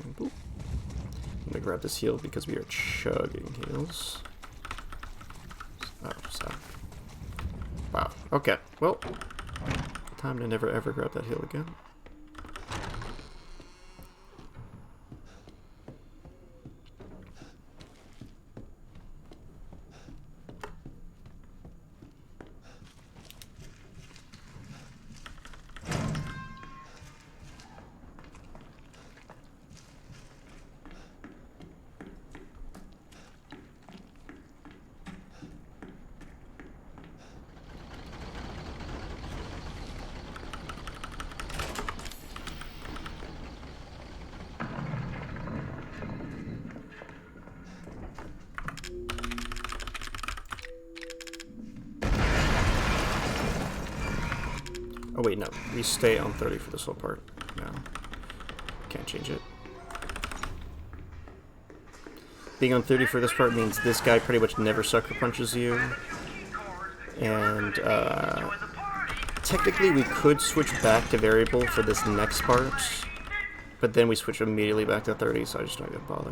And boop. I'm gonna grab this heal because we are chugging heals. Oh, stop. Wow, okay, well, time to never ever grab that heal again. Oh wait, no. We stay on 30 for this whole part. No. Can't change it. Being on 30 for this part means this guy pretty much never sucker punches you. And, technically we could switch back to variable for this next part. But then we switch immediately back to 30, so I just don't even bother.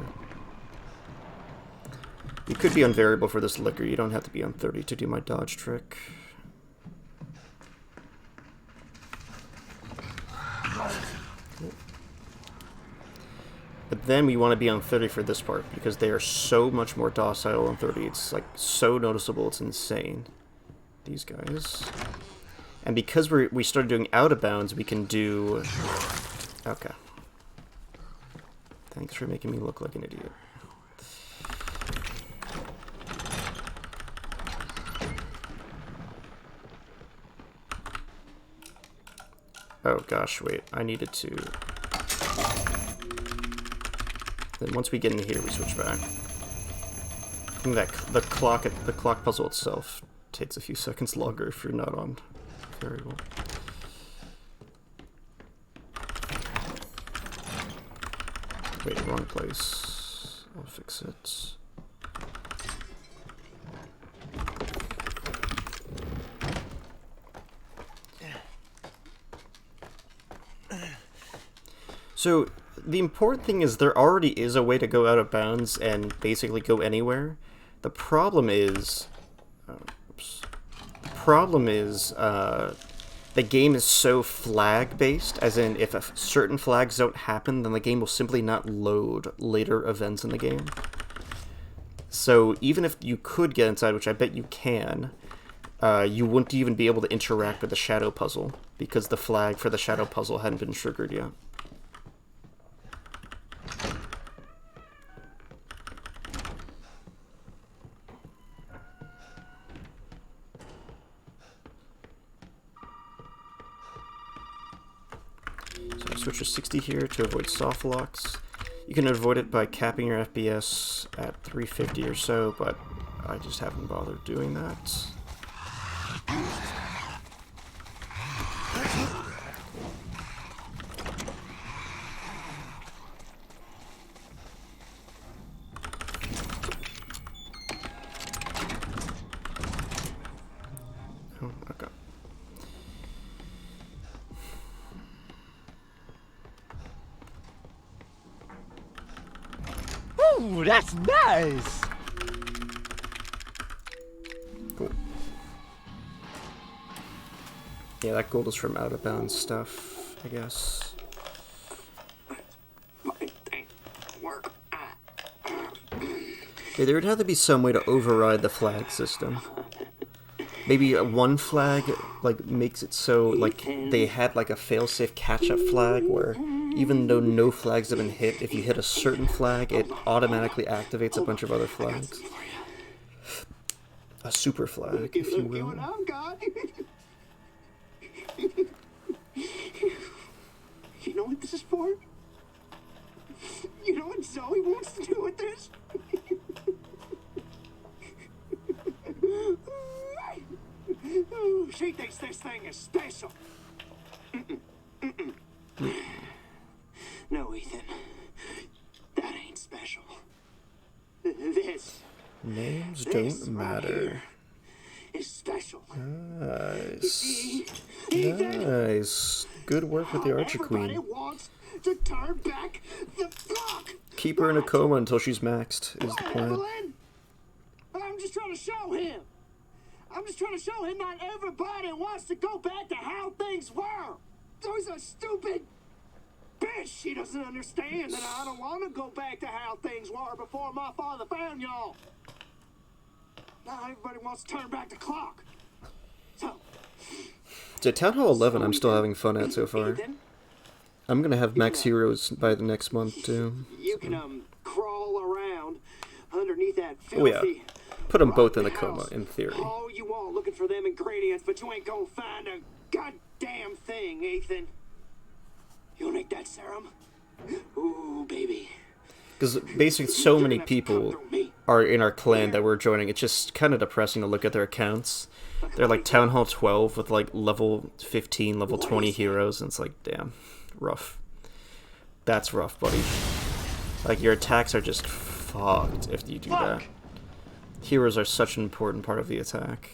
You could be on variable for this liquor. You don't have to be on 30 to do my dodge trick. But then we want to be on 30 for this part, because they are so much more docile on 30. It's like so noticeable, it's insane. These guys. And because we started doing out of bounds, we can do... Okay. Thanks for making me look like an idiot. Oh gosh, wait, I needed to... Then once we get in here, we switch back. I think that the clock puzzle itself takes a few seconds longer if you're not on variable. Wait, wrong place. I'll fix it. So, the important thing is there already is a way to go out of bounds and basically go anywhere. The problem is... the game is so flag-based, as in if certain flags don't happen, then the game will simply not load later events in the game. So even if you could get inside, which I bet you can, you wouldn't even be able to interact with the shadow puzzle, because the flag for the shadow puzzle hadn't been triggered yet. Switch to 60 here to avoid soft locks. You can avoid it by capping your FPS at 350 or so, but I just haven't bothered doing that. Oh, okay. Ooh, that's nice! Cool. Yeah, that gold is from out of bounds stuff, I guess. Yeah, there would have to be some way to override the flag system. Maybe one flag, like, makes it so, like, they had, like, a failsafe catch-up flag where even though no flags have been hit, if you hit a certain flag, it automatically activates a bunch of other flags. A super flag, if you will. You know what this is for? You know what Zoe wants to do with this? She thinks this thing is special. No, Ethan. That ain't special. This. Names don't matter. Is special. Nice. Nice. Good work with the Archer Everybody Queen. wants to turn back the clock. Keep her in a coma until she's maxed, is the plan. Evelyn? I'm just trying to show him. I'm just trying to show him not everybody wants to go back to how things were. There's a stupid bitch. She doesn't understand that I don't want to go back to how things were before my father found y'all. Now everybody wants to turn back the clock. So Town Hall 11 I'm still having fun at so far. I'm gonna have max heroes by the next month too. You can crawl around underneath that filthy... Oh yeah. Put them both in a coma, in theory. All you want looking for them ingredients, but you ain't gonna find a goddamn thing, Ethan. You'll make that serum? Ooh, baby. Because basically so many people are in our clan that we're joining. It's just kind of depressing to look at their accounts. They're like Town Hall 12 with like level 15, level 20 heroes, and it's like, damn, rough. That's rough, buddy. Like, your attacks are just fucked if you do that. Heroes are such an important part of the attack.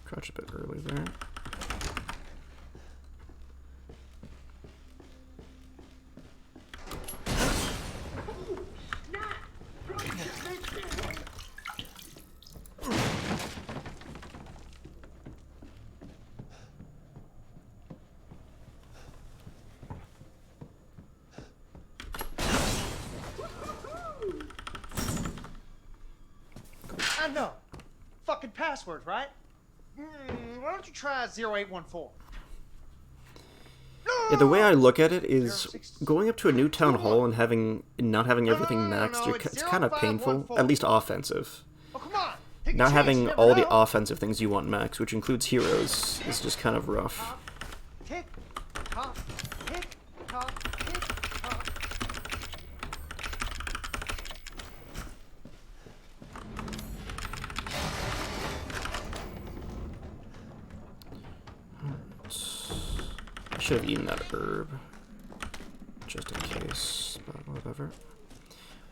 Crouch a bit early there. I know. Fucking password, right? Why don't you try 0814? Yeah, the way I look at it is going up to a new town hall and not having everything maxed. It's kind of painful, at least offensive. Not having all the offensive things you want maxed, which includes heroes, is just kind of rough. Tick, tock, tick, tock, tick, tock. I should have eaten that herb, just in case, but whatever.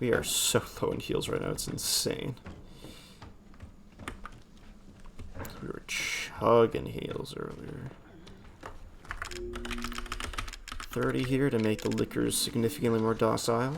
We are so low in heals right now, it's insane. We were chugging heals earlier. 30 here to make the liquors significantly more docile.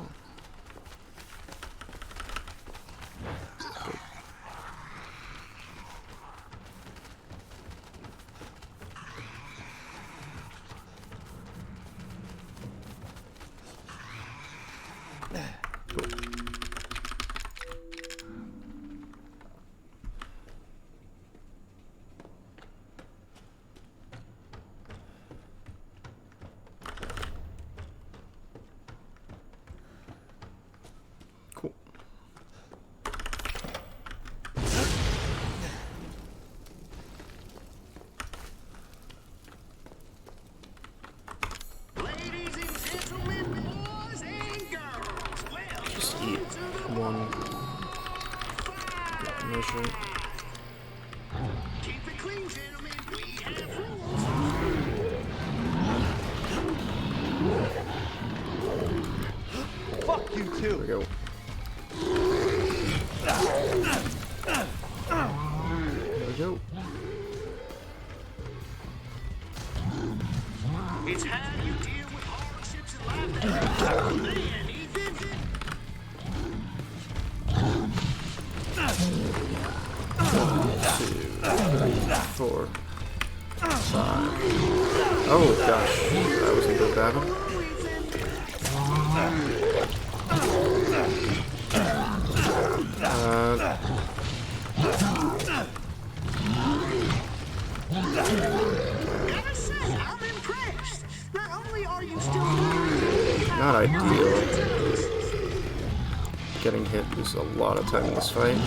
Fuck you too. There we go. There we go. It's how you deal with hardships in life. Man, Ethan. 4, 5. Oh gosh, that was a good battle. Gotta say, I'm impressed. Not only are you still Not ideal. Getting hit is a lot of time in this fight.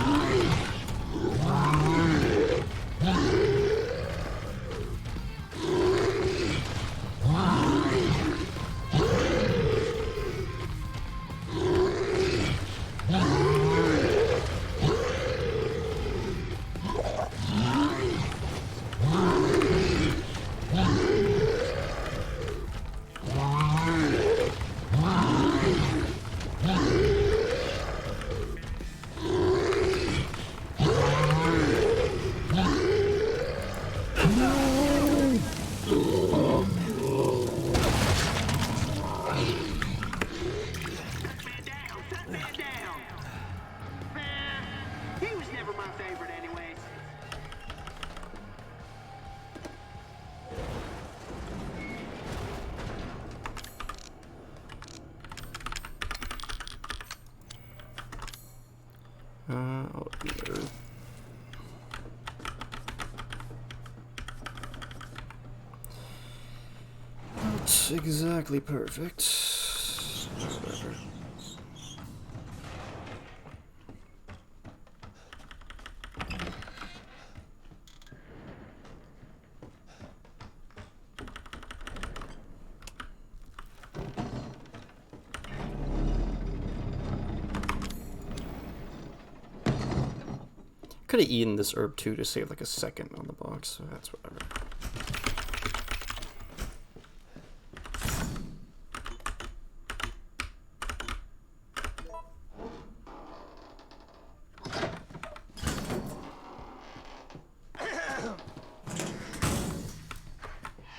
He was never my favorite anyways. I'll eat her. Not exactly perfect. Whatever. Could have eaten this herb too to save like a second on the box, so that's whatever.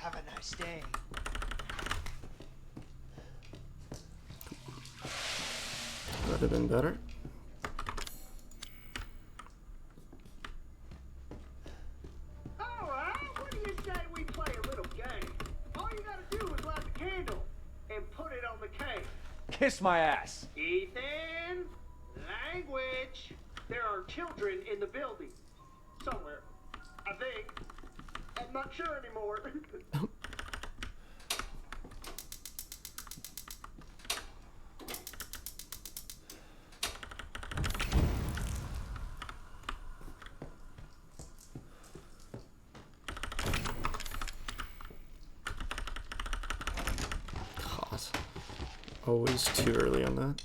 Have a nice day. Could have been better. What do you say we play a little game? All you gotta do is light the candle and put it on the cake. Kiss my ass. Ethan, language. There are children in the building. Somewhere. I think. I'm not sure anymore. God. Always too early on that.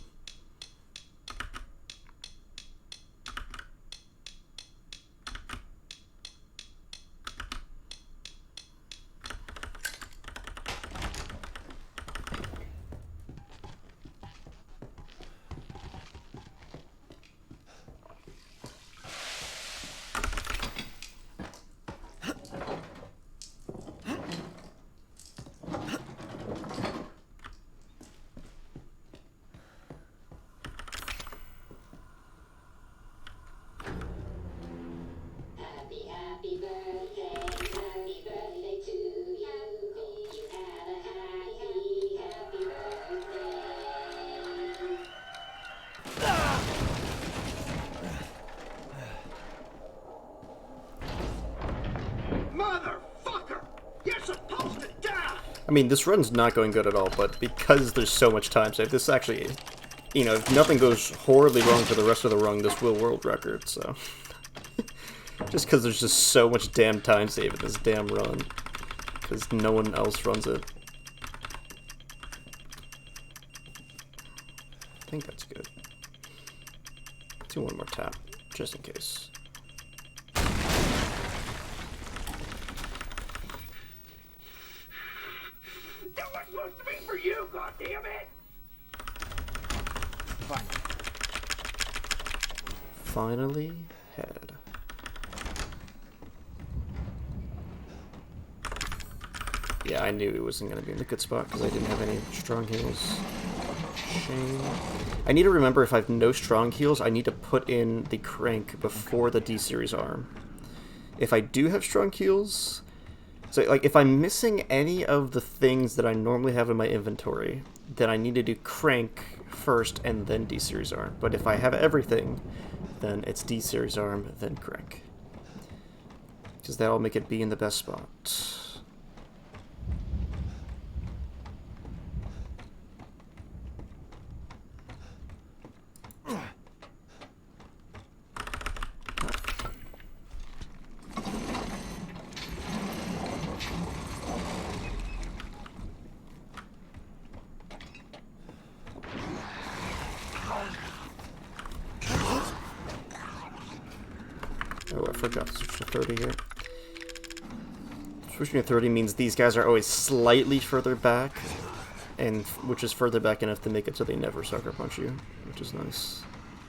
Motherfucker! You're supposed to die! I mean, this run's not going good at all, but because there's so much time save, this actually, you know, if nothing goes horribly wrong for the rest of the run, this will world record, so. Just because there's just so much damn time save in this damn run. Because no one else runs it. I think that's good. Let's do one more tap, just in case. That was supposed to be for you, goddammit! Fine. Finally, head. Yeah, I knew it wasn't going to be in the good spot because I didn't have any strong heals. Shame. I need to remember if I have no strong heals, I need to put in the crank before the D-series arm. If I do have strong heals, so like if I'm missing any of the things that I normally have in my inventory, then I need to do crank first and then D-series arm. But if I have everything, then it's D-series arm, then crank. Because that'll make it be in the best spot. Oh, I forgot to switch to 30 here. Switching to 30 means these guys are always slightly further back, and which is further back enough to make it so they never sucker punch you, which is nice.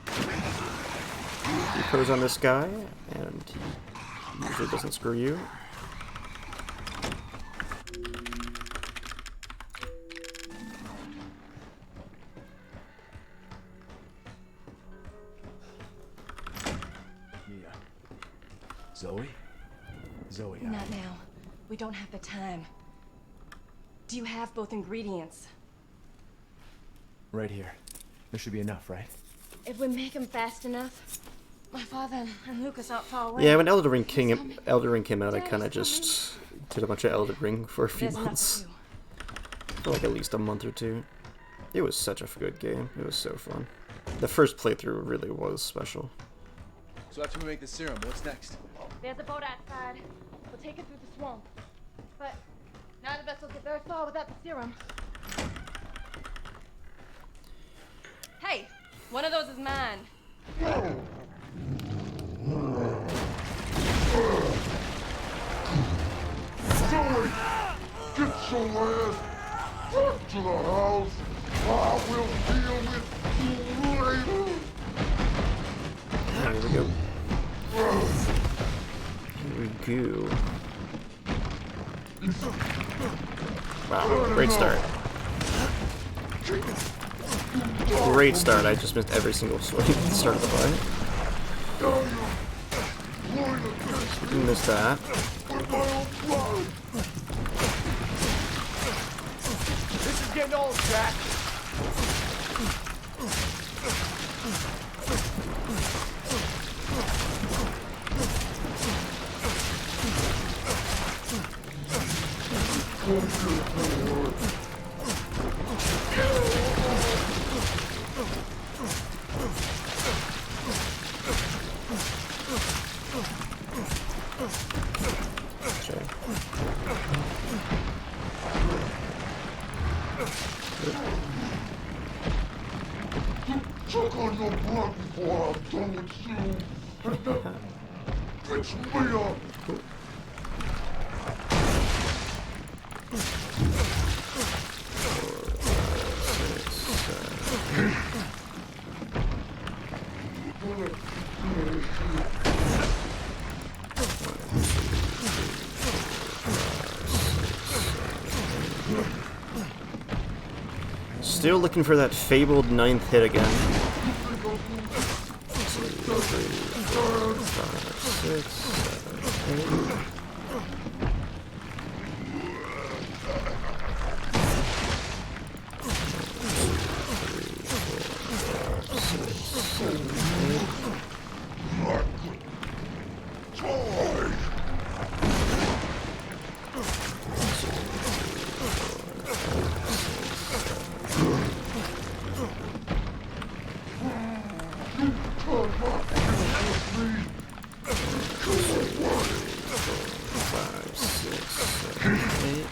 You pose on this guy, and he usually doesn't screw you. Zoe? Zoe, Not now. We don't have the time. Do you have both ingredients? right here. There should be enough, right? If we make them fast enough, my father and Lucas aren't far away. Yeah, when Elden Ring came out, I kind of just did a bunch of Elden Ring for a few months. For like at least a month or two. It was such a good game. It was so fun. The first playthrough really was special. So after we make the serum, what's next? There's a boat outside. We'll take it through the swamp. But neither of us will get very far without the serum. Hey, one of those is mine. your ass back to the house. I will deal with you later. Here we go. Here we go. Wow, great start. Great start. I just missed every single swing at the start of the fight. Missed that. This is getting old, Jack. Suck on your blood before I'm done with you. And then fix me up. Still looking for that fabled 9th hit again. 2, 3, 4, 5, 6, 7, 8.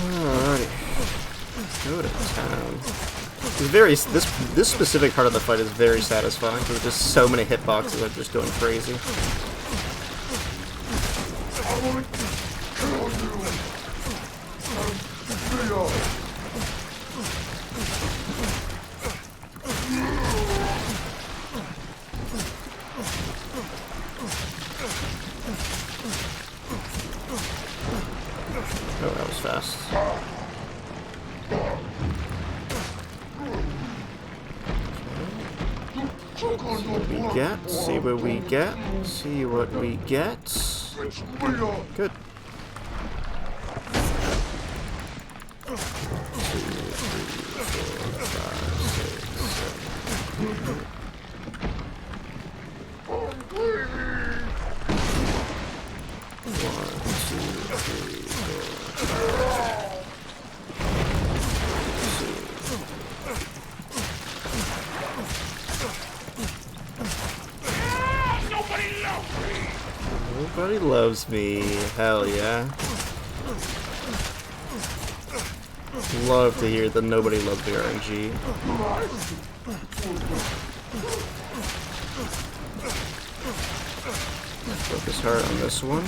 Alrighty. Go to town. This specific part of the fight is very satisfying because there's just so many hitboxes that are just going crazy. Oh, that was fast. See what we get. See what we get. Good. 2, 3, 4, 5, 6, 7, 8. Nobody loves me. Hell yeah. Love to hear the nobody loves me RNG. Focus hard on this one.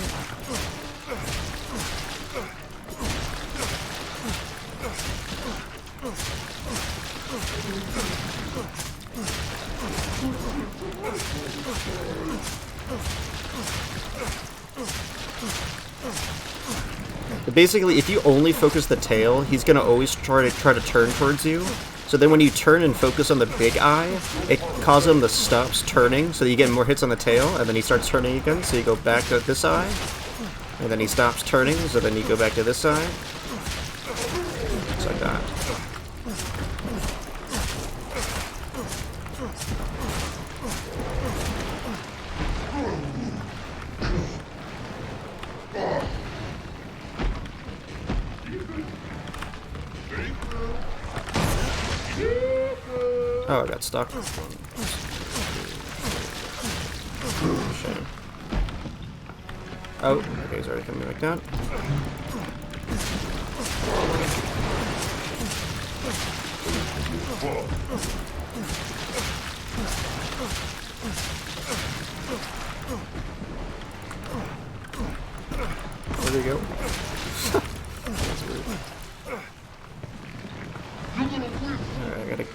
Basically, if you only focus the tail, he's gonna always try to turn towards you. So then when you turn and focus on the big eye, it causes him to stop turning, so you get more hits on the tail, and then he starts turning again, so you go back to this eye. And then he stops turning, so then you go back to this eye. Just like that. Oh, I got stuck. Oh, okay, he's already coming back down. Where'd he go? That's weird. Alright, I gotta...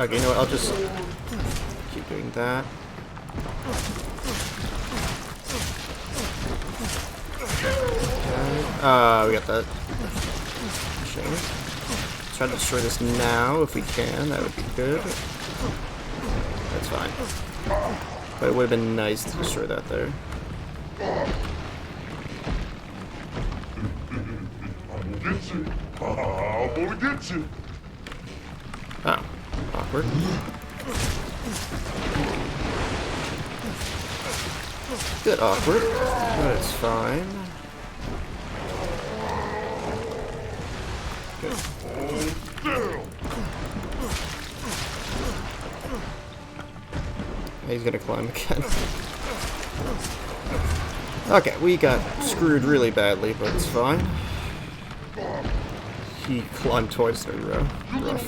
Okay, you know what, I'll just keep doing that. Okay. We got that. Shame. Let's try to destroy this now if we can, that would be good. That's fine. But it would have been nice to destroy that there. Get you. I'm gonna get you. Oh, awkward. Bit awkward, but it's fine. Good. He's gonna climb again. Okay, we got screwed really badly, but it's fine. He climbed twice in a row. Rough.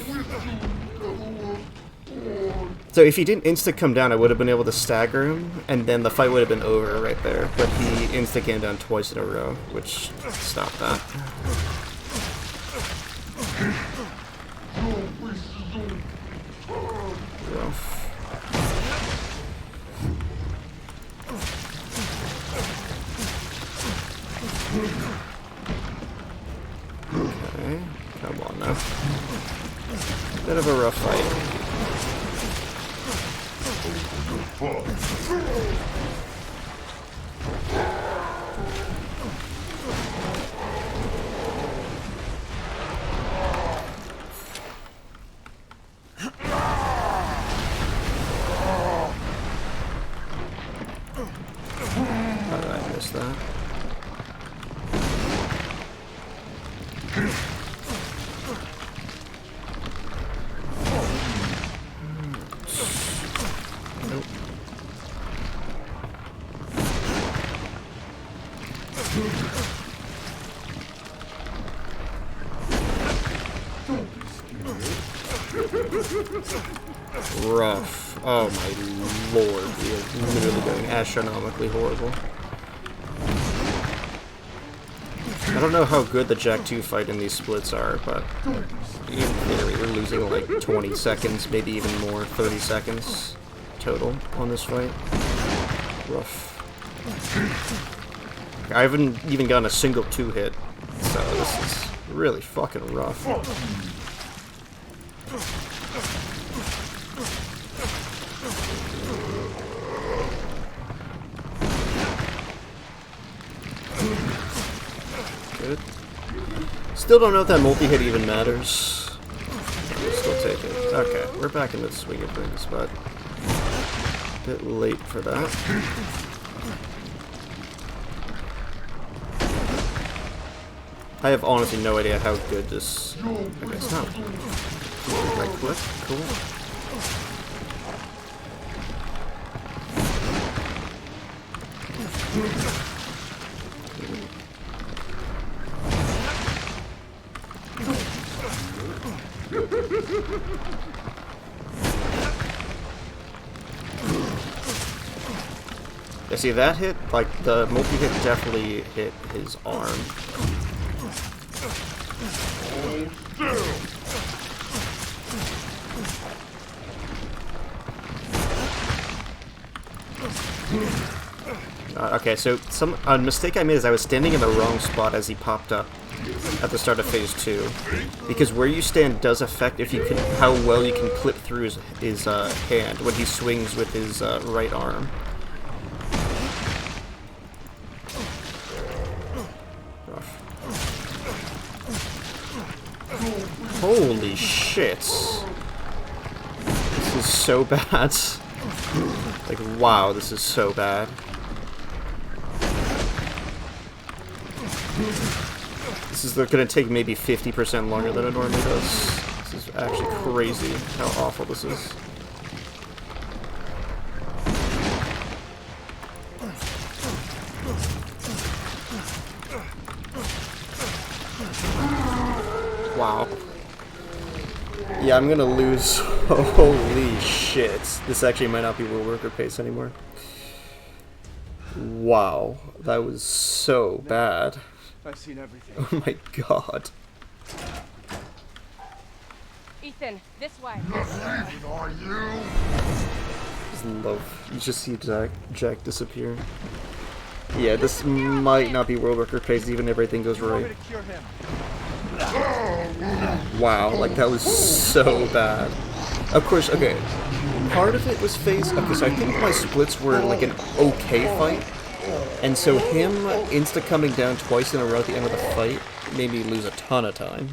So if he didn't insta come down, I would have been able to stagger him, and then the fight would have been over right there. But he insta came down twice in a row, which stopped that. Rough. Okay, come on now. Bit of a rough fight. How did I miss that? Rough. Oh my lord, we are literally going astronomically horrible. I don't know how good the Jack 2 fight in these splits are, but in theory we're losing like 20 seconds, maybe even more, 30 seconds total on this fight. Rough. I haven't even gotten a single 2 hit, so this is really fucking rough. Good. Still don't know if that multi-hit even matters. We'll still take it. Okay, we're back into the swing of things, but a bit late for that. I have honestly no idea how good this... Okay, it's not. Right click, cool. Yeah, see that hit? Like, the multi-hit definitely hit his arm. Okay, so a mistake I made is I was standing in the wrong spot as he popped up at the start of phase 2, because where you stand does affect if you can how well you can clip through his hand when he swings with his right arm. Rough. Holy shit! This is so bad. Like, wow, this is so bad. This is gonna take maybe 50% longer than it normally does. This is actually crazy how awful this is. Wow. Yeah, I'm gonna lose. Holy shit. This actually might not be world record pace anymore. Wow. That was so bad. I've seen everything. Oh my god. Ethan, this way. Leaving, are you? Just love. You just see Jack disappear. Yeah, this might not be world record pace even if everything goes right. Wow, like that was so bad. Of course, okay. Part of it was phase. Okay, so I think my splits were like an okay fight. And so him insta coming down twice in a row at the end of the fight made me lose a ton of time.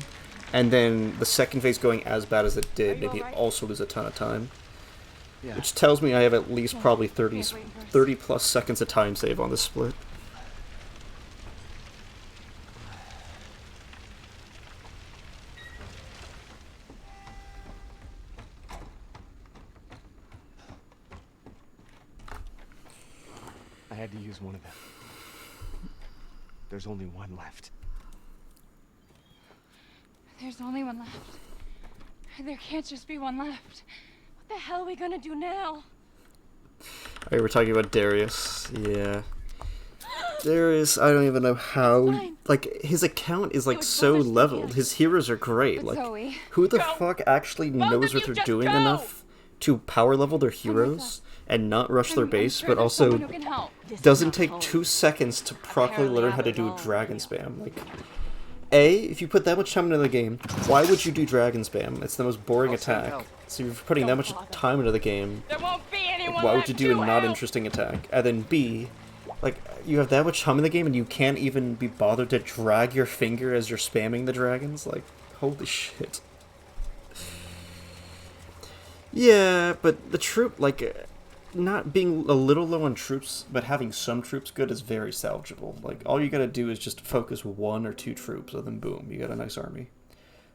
And then the second phase going as bad as it did made me also lose a ton of time. Yeah. Which tells me I have at least probably 30 plus seconds of time save on this split. I had to use one of them. There's only one left. There's only one left. There can't just be one left. What the hell are we gonna do now? Alright, we're talking about Darius. Yeah. Darius, I don't even know how. Like, his account is like so leveled. His heroes are great. Like, who the fuck actually knows what they're doing enough to power level their heroes and not rush their base, but also doesn't take 2 seconds to properly learn how to do dragon spam. Like, if you put that much time into the game, why would you do dragon spam? It's the most boring attack. So you're putting that much time into the game, why would you do a not interesting attack? And then B, like, you have that much time in the game and you can't even be bothered to drag your finger as you're spamming the dragons? Like, holy shit. Yeah, but the troop, like, not being a little low on troops, but having some troops good is very salvageable. Like, all you gotta do is just focus 1 or 2 troops, and then boom, you got a nice army.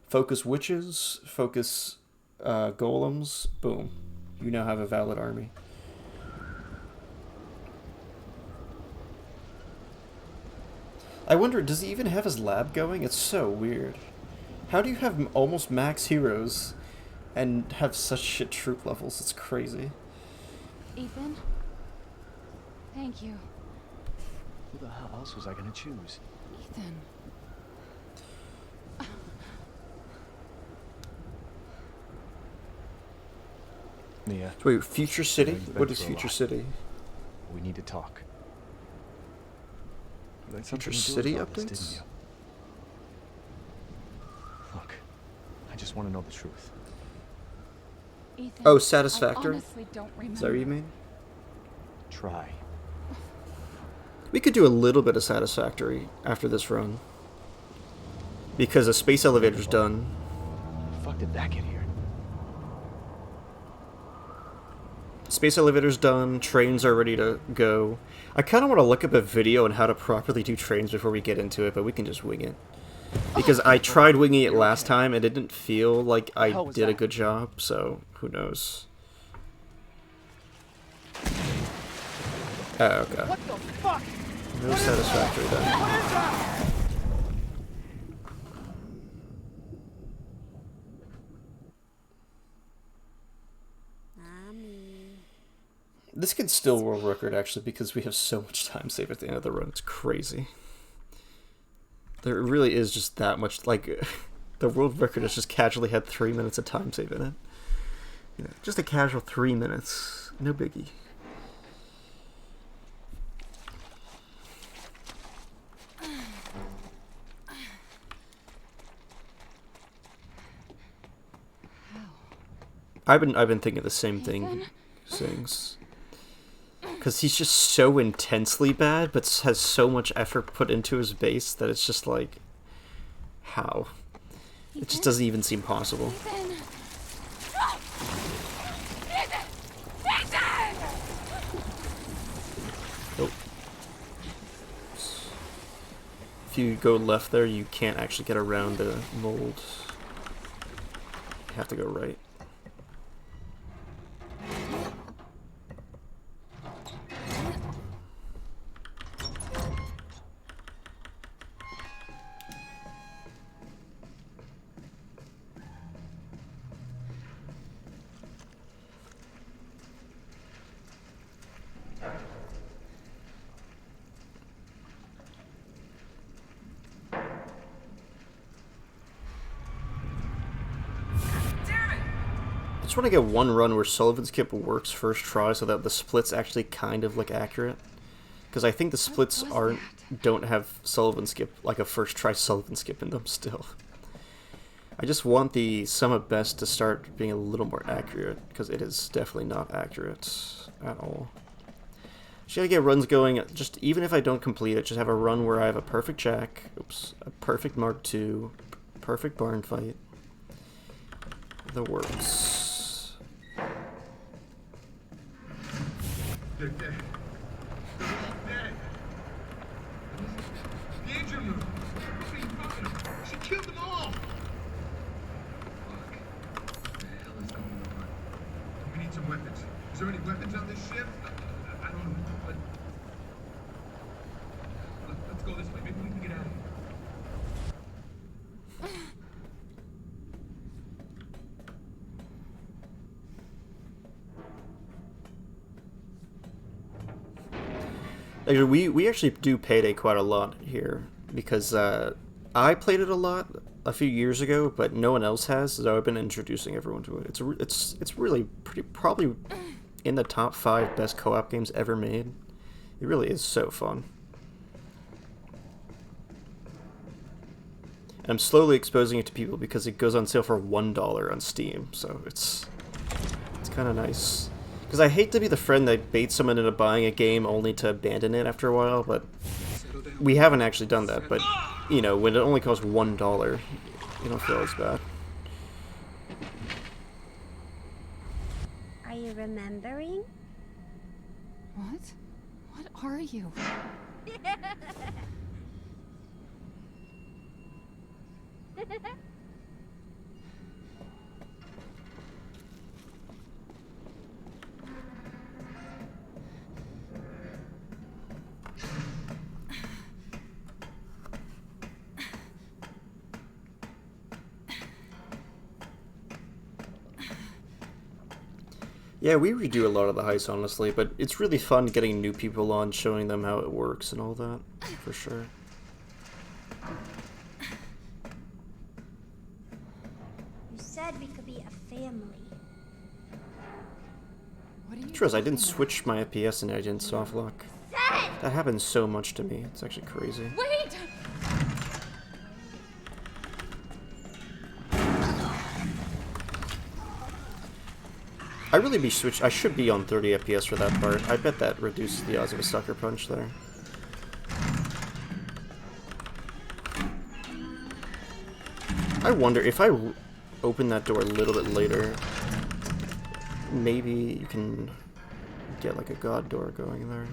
Focus witches, focus golems, boom. You now have a valid army. I wonder, does he even have his lab going? It's so weird. How do you have almost max heroes and have such shit troop levels? It's crazy. Ethan? Thank you. Who the hell else was I gonna choose? Ethan. Mia. Wait, Future City? You've been What is through a Future lot. City? We need to talk. You had Future something to do City with all this, updates? didn't you? Look, I just want to know the truth. Ethan, Oh, Satisfactory? I honestly don't remember. Is that what you mean? Try. We could do a little bit of Satisfactory after this run. Because a space elevator's done. How the fuck did that get here? Space elevator's done, trains are ready to go. I kind of want to look up a video on how to properly do trains before we get into it, but we can just wing it. Because I tried winging it last time and it didn't feel like I did a good job, so who knows. Oh, okay. What the fuck? No Satisfactory then. What is that? This could still world record actually because we have so much time saved at the end of the run. It's crazy. There really is just that much, like, the world record has just casually had 3 minutes of time save in it. You know, just a casual 3 minutes. No biggie. I've been thinking the same thing, Sings. Because he's just so intensely bad, but has so much effort put into his base that it's just like, how? It just doesn't even seem possible. Nope. If you go left there, you can't actually get around the mold. You have to go right. just want to get one run where Sullivan's Skip works first try so that the splits actually kind of look accurate. Because I think the splits don't have Sullivan Skip, like a first try Sullivan Skip in them still. I just want the sum of best to start being a little more accurate, because it is definitely not accurate at all. Just gotta get runs going, just even if I don't complete it, just have a run where I have a perfect jack, oops, a perfect Mark II, perfect barn fight. The works. They're dead. They're all dead. The engine room. What are you talking about? She killed them all. Fuck. What the hell is going on? We need some weapons. Is there any weapons on this ship? I don't know, but... Let's go this way. Maybe we can get out of here. Actually, we actually do Payday quite a lot here, because I played it a lot a few years ago, but no one else has, so I've been introducing everyone to it. It's really probably in the top 5 best co-op games ever made. It really is so fun. And I'm slowly exposing it to people because it goes on sale for $1 on Steam, so it's kind of nice. Because I hate to be the friend that baits someone into buying a game only to abandon it after a while, but we haven't actually done that. But, you know, when it only costs $1, you don't feel as bad. Are you remembering? What? What are you? Yeah, we redo a lot of the heists, honestly, but it's really fun getting new people on, showing them how it works and all that, for sure. You said we could be a family. What are you True, I didn't talking switch my FPS and I didn't softlock. That happens so much to me. It's actually crazy. about? Wait! I should be on 30 FPS for that part. I bet that reduces the odds of a sucker punch there. I wonder if I open that door a little bit later, maybe you can get like a god door going there.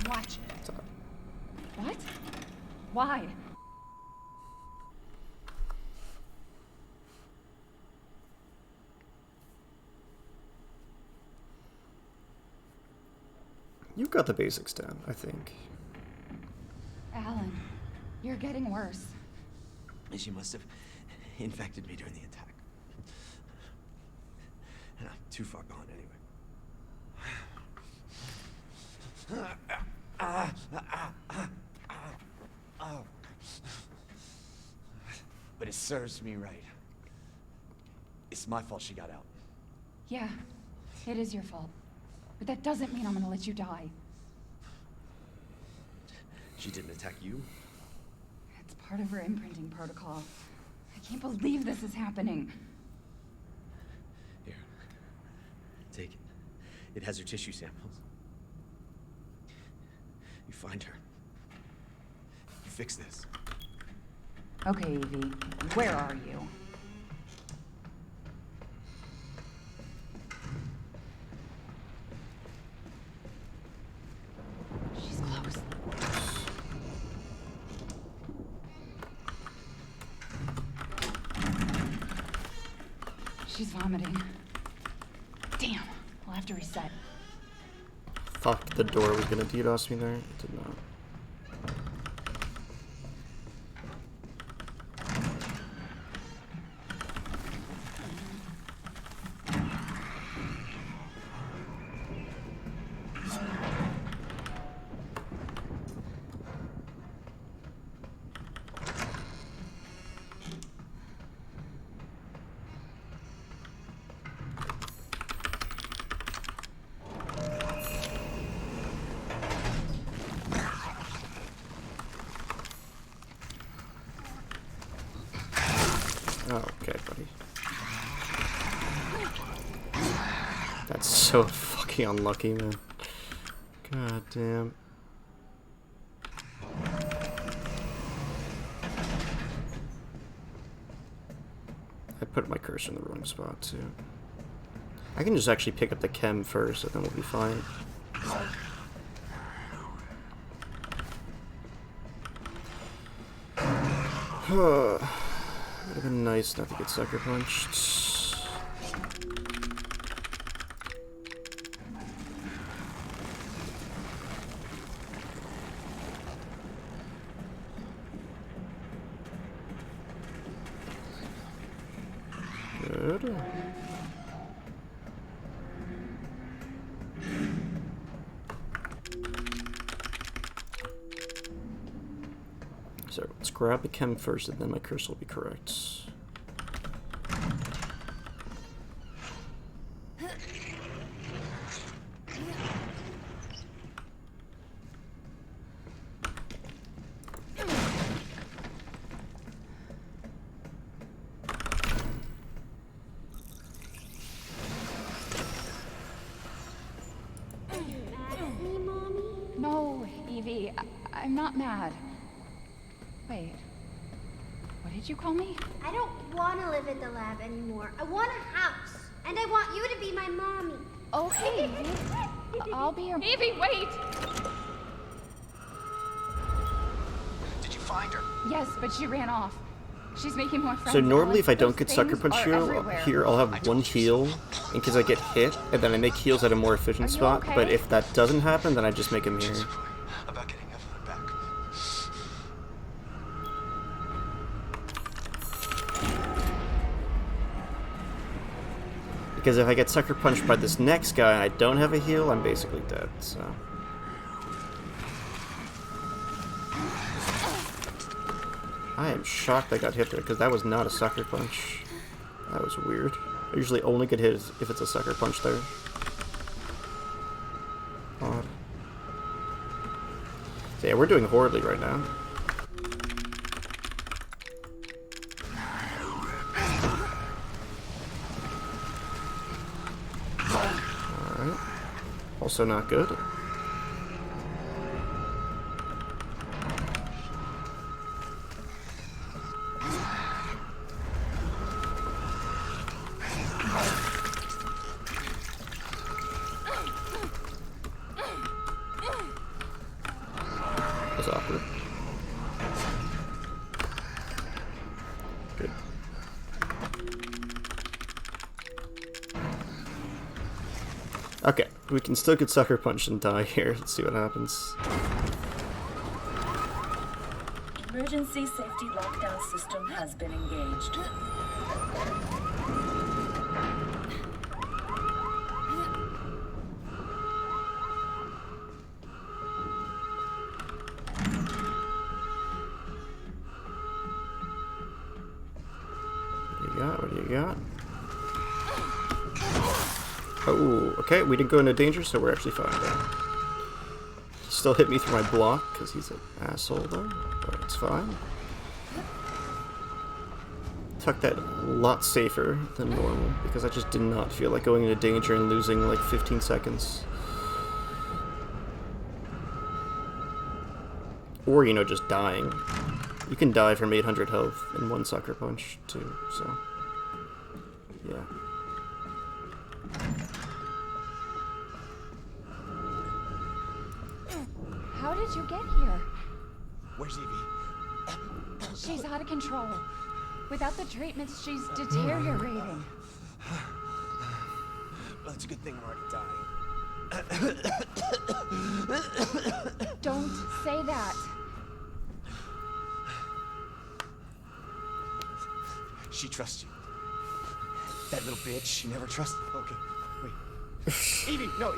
Watch it. What? Why? You've got the basics down, I think. Alan, you're getting worse. She must have infected me during the attack. And I'm too far gone anyway. But it serves me right. It's my fault she got out. Yeah, it is your fault. But that doesn't mean I'm gonna let you die. She didn't attack you? It's part of her imprinting protocol. I can't believe this is happening. Here. Take it. It has her tissue samples. You find her. You fix this. Okay, Evie, where are you? She's close. She's vomiting. Damn, I'll have to reset. Thought the door was gonna DDoS me there. It did not. so fucking unlucky, man. God damn. I put my cursor in the wrong spot, too. I can just actually pick up the chem first, and then we'll be fine. Would have been nice not to get sucker punched. Good. So let's grab the chem first, and then my cursor will be correct. No, Evie, I'm not mad. Wait, what did you call me? I don't want to live at the lab anymore. I want a house. And I want you to be my mommy. Okay, Evie. I'll be your... Evie, wait! Did you find her? Yes, but she ran off. She's making more friends. So normally if I don't Those get sucker things punch are here, I'll have one heal in case I get hit, and then I make heals at a more efficient spot. okay? But if that doesn't happen, then I just make a mirror. About getting Evelyn back. Because if I get sucker punched by this next guy and I don't have a heal, I'm basically dead, so... I am shocked I got hit there, because that was not a sucker punch. That was weird. I usually only get hit if it's a sucker punch there. Odd. So yeah, we're doing horribly right now. Alright. Also not good. That's awkward. Good. Okay, we can still get sucker punched and die here. Let's see what happens. Emergency safety lockdown system has been engaged. What do you got? Oh, okay, we didn't go into danger, so we're actually fine there. He still hit me through my block, because he's an asshole though, but it's fine. Took that a lot safer than normal, because I just did not feel like going into danger and losing like 15 seconds. Or, you know, just dying. You can die from 800 health in one sucker punch, too, so... yeah. How did you get here? Where's Evie? She's out of control. Without the treatments, she's deteriorating. Well, it's a good thing I'm already dying. Don't say that. She trusts you. That little bitch, she never trusted. Okay, wait. Evie, no,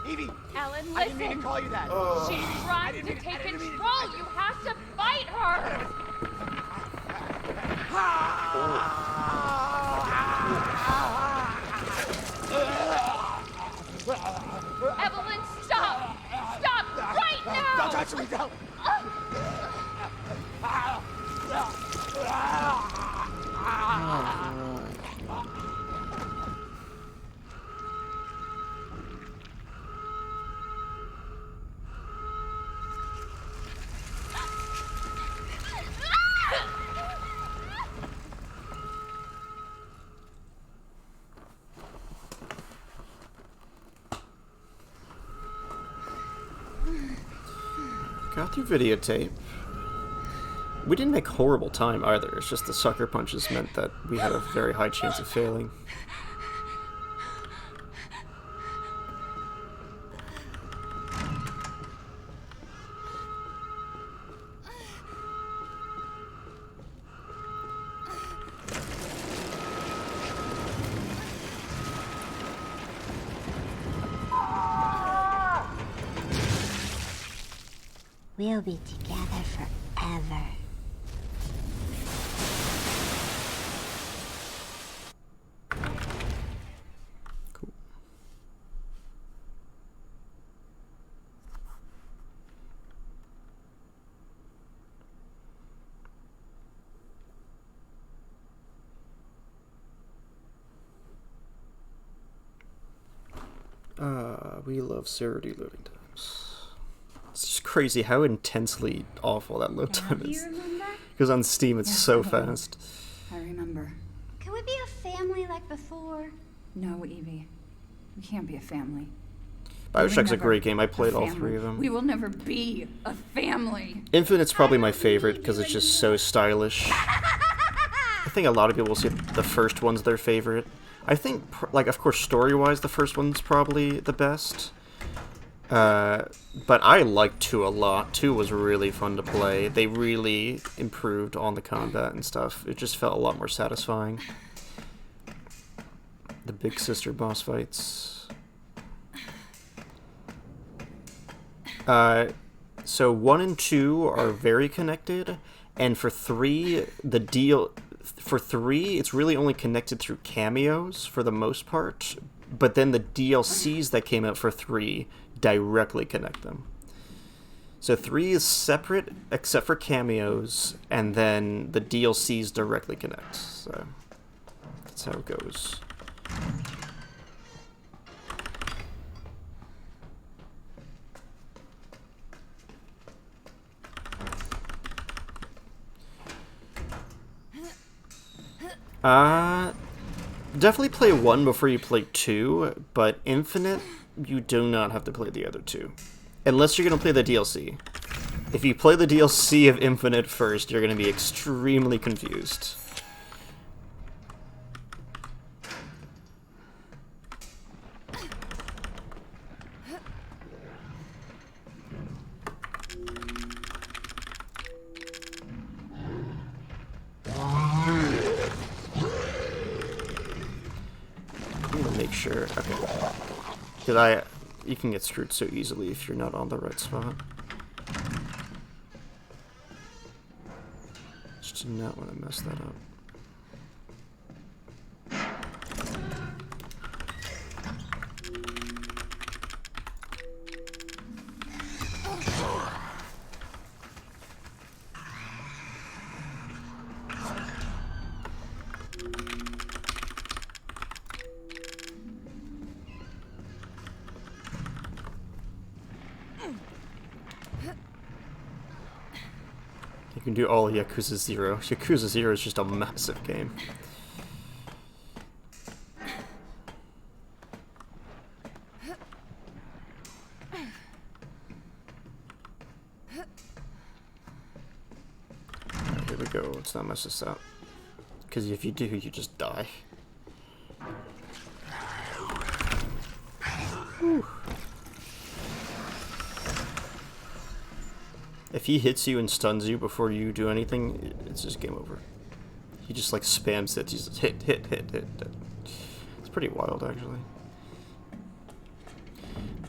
Evie. Alan, listen. I didn't mean to call you that. She's trying to take control. You have to fight her. Evelyn, stop! Stop right now! Don't touch me, don't! Got through videotape. We didn't make horrible time either. It's just the sucker punches meant that we had a very high chance of failing. We'll be together forever. Cool. We love Cerity loading times. It's just crazy how intensely awful that load time is. Because on Steam it's so fast. I remember. Can we be a family like before? No, Evie. We can't be a family. Bioshock's a We're great game. I never played a all family. 3 of them. We will never be a family. Infinite's probably my favorite because it's just so stylish. I think a lot of people will say the first one's their favorite. I think, like, of course, story-wise, the first one's probably the best. But I liked 2 a lot. 2 was really fun to play. They really improved on the combat and stuff. It just felt a lot more satisfying. The Big Sister boss fights. So 1 and 2 are very connected, and for 3, it's really only connected through cameos for the most part, but then the DLCs that came out for 3 directly connect them. So 3 is separate except for cameos, and then the DLCs directly connect. So that's how it goes. Definitely play 1 before you play 2, but Infinite, you do not have to play the other 2. Unless you're going to play the DLC. If you play the DLC of Infinite first, you're going to be extremely confused. I'm gonna make sure. Okay. Because you can get screwed so easily if you're not on the right spot. Just do not want to mess that up. You can do all Yakuza 0. Yakuza 0 is just a massive game. Alright, here we go. Let's not mess this up. Because if you do, you just die. Whew. If he hits you and stuns you before you do anything, it's just game over. He just like spams hits. He's just hit. It's pretty wild, actually.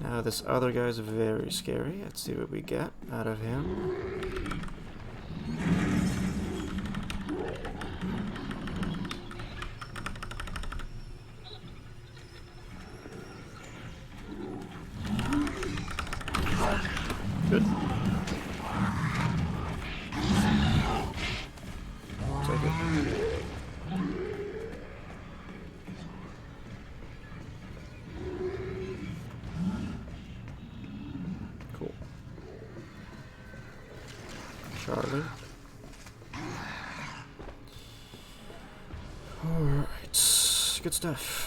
Now this other guy's very scary. Let's see what we get out of him. Good. Take it. Cool. Charlie. Alright. Good stuff.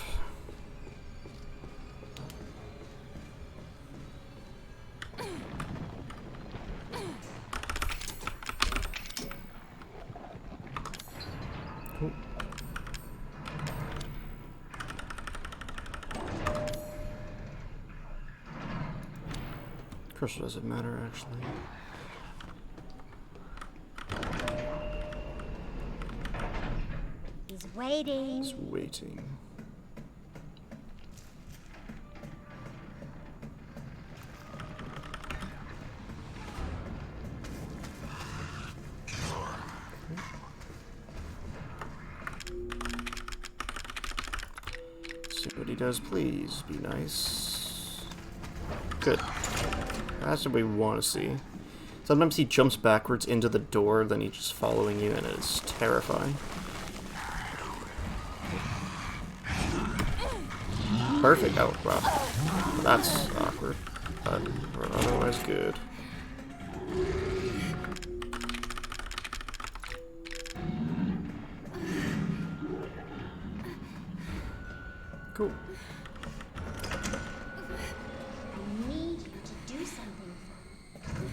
Pressure doesn't matter, actually. He's waiting. He's waiting. See what he does, please. Be nice. Good. That's what we want to see. Sometimes he jumps backwards into the door, then he's just following you, and it's terrifying. Perfect. Oh, wow. That's awkward, but otherwise good. Cool. I need you to do something for me.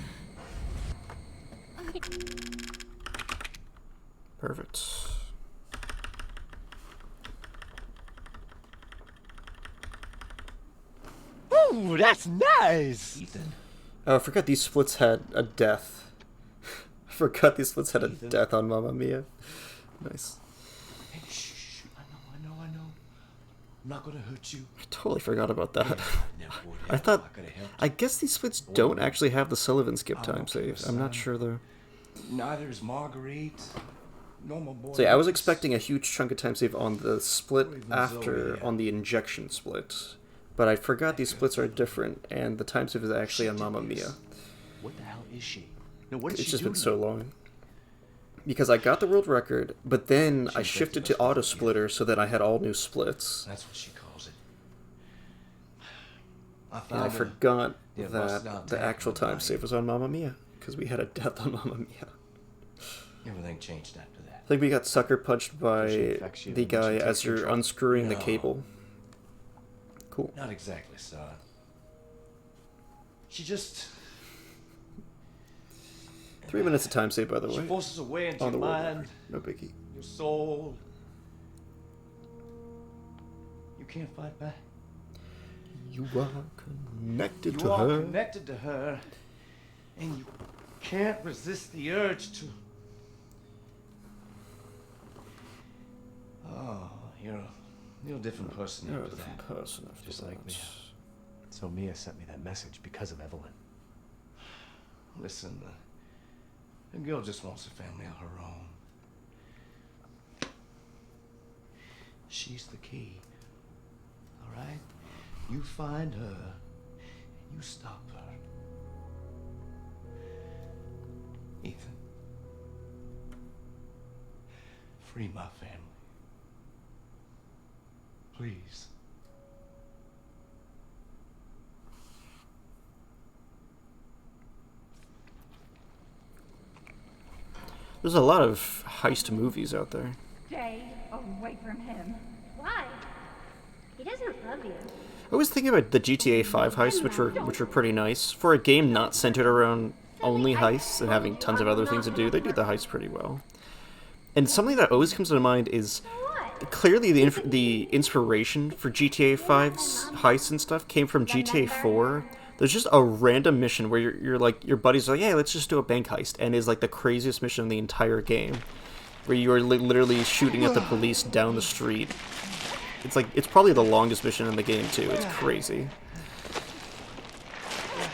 Perfect. Ooh, that's nice! Ethan. Oh, I forgot these splits had a death. I forgot these splits had a death on Mamma Mia. Nice. Hey, shh. I know. I'm not gonna hurt you. I totally forgot about that. I guess these splits don't actually have the Sullivan skip time save. I'm not sure though. Neither is Marguerite. Normal boy. So yeah, I was expecting a huge chunk of time save on the split after on the injection split. But I forgot these splits are different, and the time save is actually on Mamma Mia. What the hell is she? No, what did It's she just do been to so me? long. Because I got the world record, but then I shifted to auto splitter so that I had all new splits. That's what she calls it. And I forgot that the actual time save was on Mamma Mia, because we had a death on Mamma Mia. Everything changed after that. I think we got sucker punched by the guy as you're unscrewing the No. cable. Cool. Not exactly, son. She just... 3 minutes of time save, by the way. She forces her way into On your the world mind, record. No biggie. your soul. You can't fight back. You are connected You to are her. connected to her, and you can't resist the urge to... Oh, you're a different person You're a after different that. person after Just like that. Mia. So Mia sent me that message because of Evelyn. Listen, the girl just wants a family of her own. She's the key. All right? You find her, and you stop her. Ethan. Free my family. Please. There's a lot of heist movies out there. Stay away from him. Why? He doesn't love you. I was thinking about the GTA 5 heists, which were pretty nice. For a game not centered around only heists and having tons of other things to do, they do the heists pretty well. And something that always comes to mind is clearly the inspiration for GTA 5's heists and stuff came from GTA 4. There's just a random mission where you're like, your buddies are like, yeah, let's just do a bank heist, and it's like the craziest mission in the entire game, where you are literally shooting at the police down the street. It's probably the longest mission in the game too. It's crazy.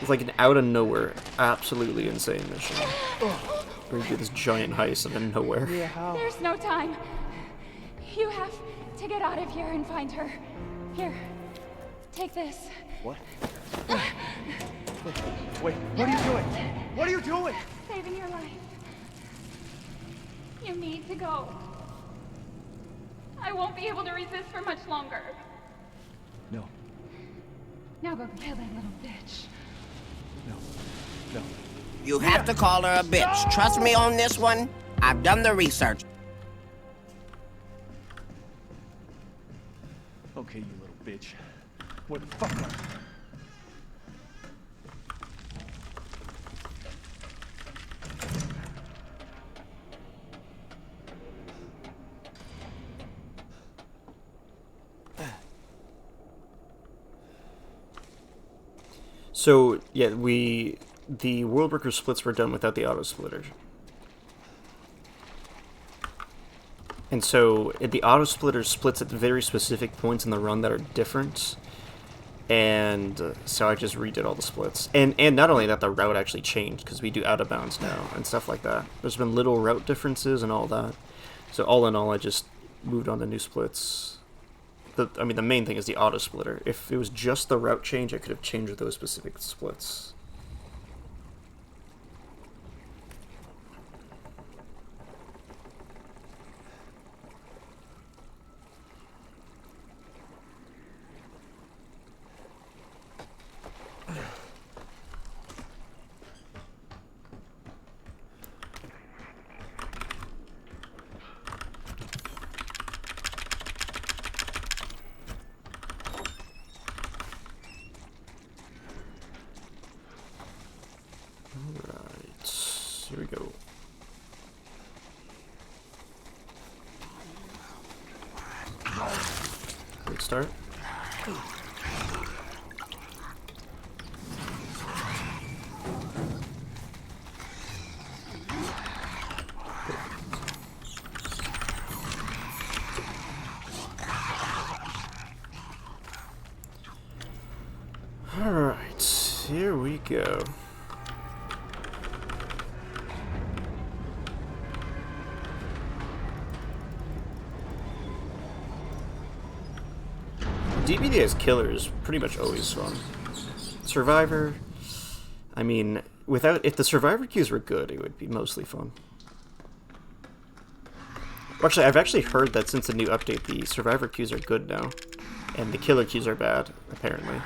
It's like an out of nowhere, absolutely insane mission. Where you do this giant heist out of nowhere. There's no time. You have to get out of here and find her. Here, take this. What? Wait, what are you doing? What are you doing? Saving your life. You need to go. I won't be able to resist for much longer. No, Now go kill that little bitch. no. You have to call her a bitch. Trust me on this one. I've done the research. Okay, you little bitch. What the fuck? So yeah, the World Worker splits were done without the auto splitter. And so the auto splitter splits at very specific points in the run that are different. And so I just redid all the splits. And not only that, the route actually changed, because we do out of bounds now and stuff like that. There's been little route differences and all that. So all in all, I just moved on to new splits. I mean, the main thing is the auto splitter. If it was just the route change, I could have changed those specific splits. Here we go. Great start. All right, here we go. DBD as killer is pretty much always fun. Survivor, I mean, if the Survivor queues were good, it would be mostly fun. Actually, I've actually heard that since the new update, the Survivor queues are good now, and the killer queues are bad, apparently.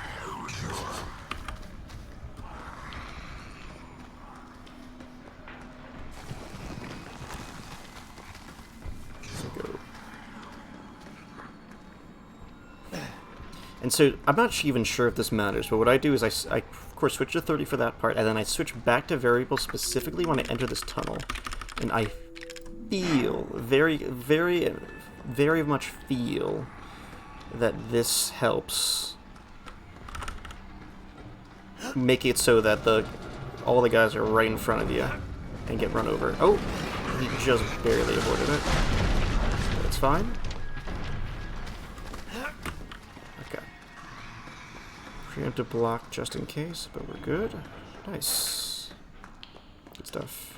And so, I'm not even sure if this matters, but what I do is I of course, switch to 30 for that part, and then I switch back to variable specifically when I enter this tunnel. And I feel, very, very, very much feel that this helps make it so that all the guys are right in front of you and get run over. Oh, he just barely avoided it. That's fine. Preemptive block just in case, but we're good. Nice. Good stuff.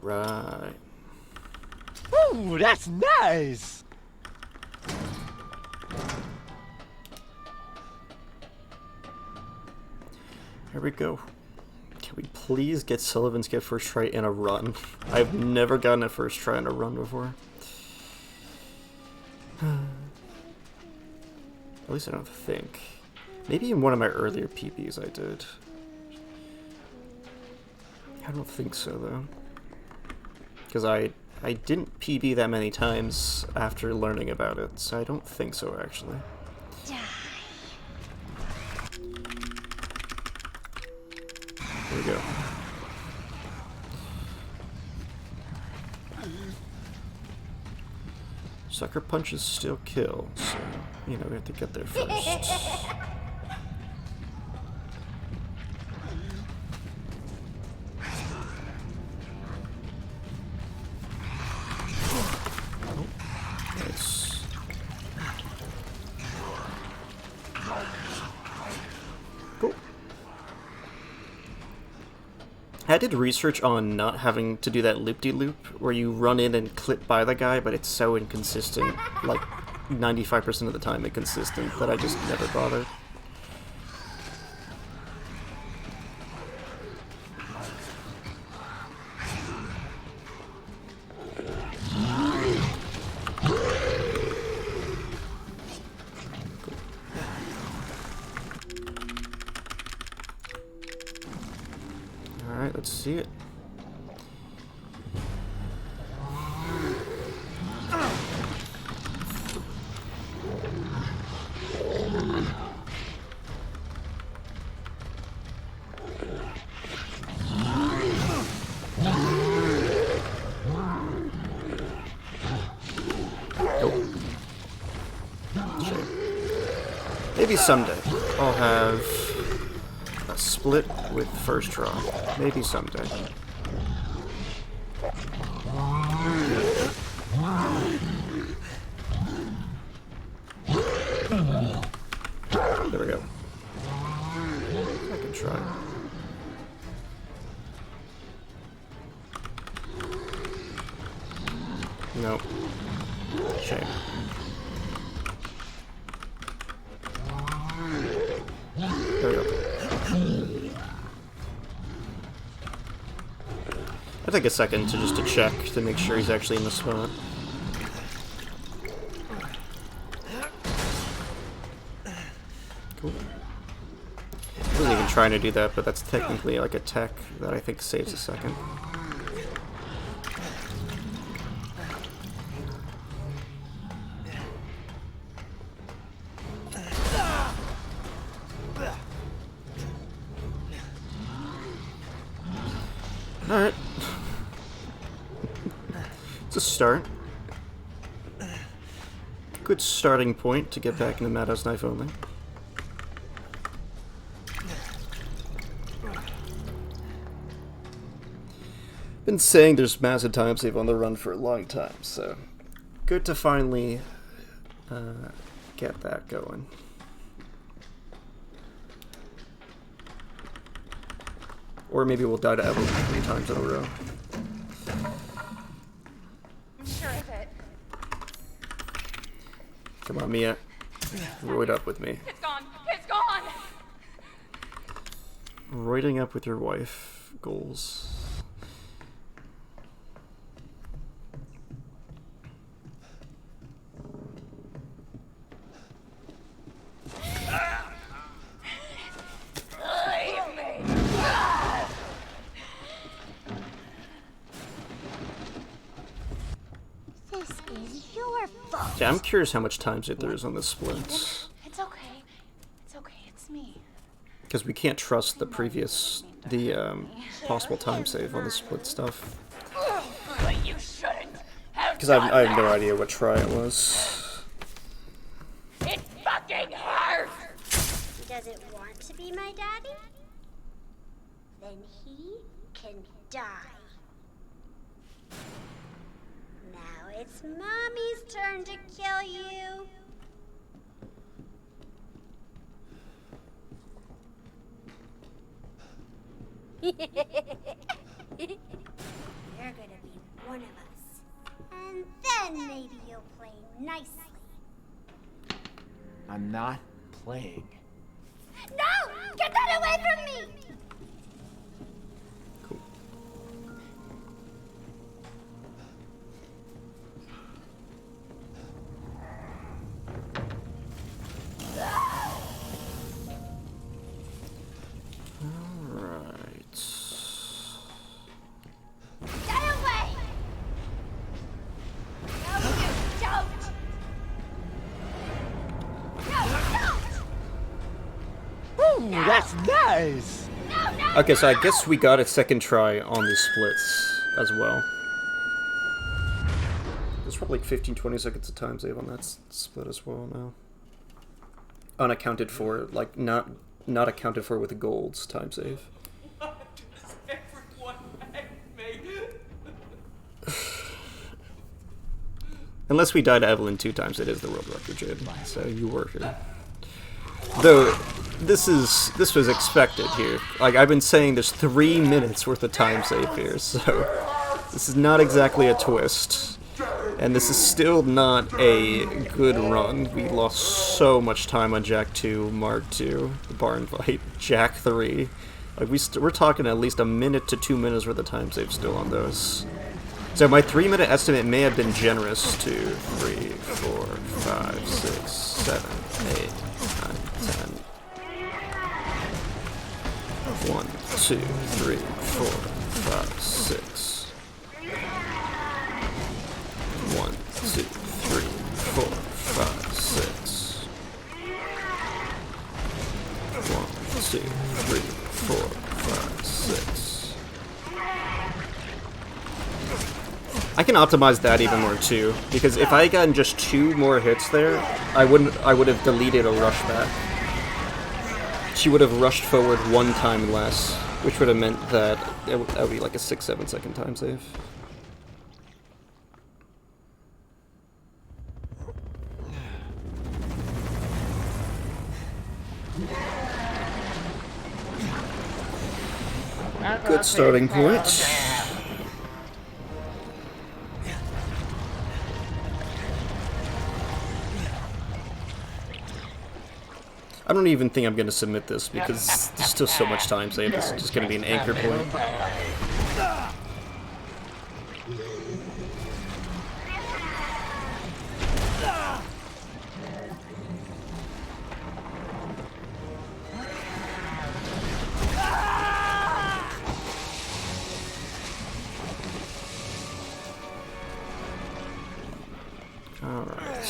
Alright. Ooh, that's nice! Here we go. Can we please get Sullivan's get first try in a run? I've never gotten a first try in a run before. At least I don't think. Maybe in one of my earlier PBs I did. I don't think so, though. Because I didn't PB that many times after learning about it, so I don't think so, actually. Here we go. Sucker punches still kill, so, you know, we have to get there first. I did research on not having to do that loop-de-loop, where you run in and clip by the guy, but it's so inconsistent, like 95% of the time inconsistent, that I just never bothered. Let's see it. Maybe someday I'll have a split with first draw. Maybe someday. There we go. I can try. Nope. Shame. There we go. I take a second to check to make sure he's actually in the spot. Cool. I wasn't even trying to do that, but that's technically like a tech that I think saves a second. Alright. It's a start. Good starting point to get back into Madhouse Knife Only. Been saying there's massive time save on the run for a long time, so good to finally get that going. Or maybe we'll die to Evelyn 3 times in a row. I'm sure of it. Come on, Mia. Roid up with me. It's gone. It's gone. Roiding up with your wife. Goals. Yeah, I'm curious how much time save there is on this split. It's okay. It's okay. It's me. Because we can't trust the previous, possible time save on the split stuff. But you shouldn't have. Because I have no idea what try it was. It fucking hurts. He doesn't want to be my daddy? Then he can die. Now it's Mommy's turn to kill you. You're gonna be one of us. And then maybe you'll play nicely. I'm not playing. No! Get that away from me! That's nice! Okay, so I guess we got a second try on these splits as well. There's probably like 15-20 seconds of time save on that split as well now. Unaccounted for, like not accounted for with the golds time save. Unless we died to Evelyn 2 times, it is the world record, Jade. So you were here. Though this was expected here. Like I've been saying, there's 3 minutes worth of time save here, so this is not exactly a twist. And this is still not a good run. We lost so much time on Jack 2, Mark 2, the barn fight, Jack 3. Like we're talking at least a minute to 2 minutes worth of time save still on those. So my 3-minute estimate may have been generous. 2, 3, 4, 5, 6, 7, 8, 9, 10. 1, 2, 3, 4, 5, 6. 1, 2, 3, 4, 5, 6. 1, 2, 3, 4, 5, 6. I can optimize that even more too, because if I had gotten just 2 more hits there, I would have deleted a rush back. She would have rushed forward 1 time less, which would have meant that that would be like a 6-7 second time save. Good starting point. I don't even think I'm going to submit this because there's still so much time saved. This is just going to be an anchor point. Alright.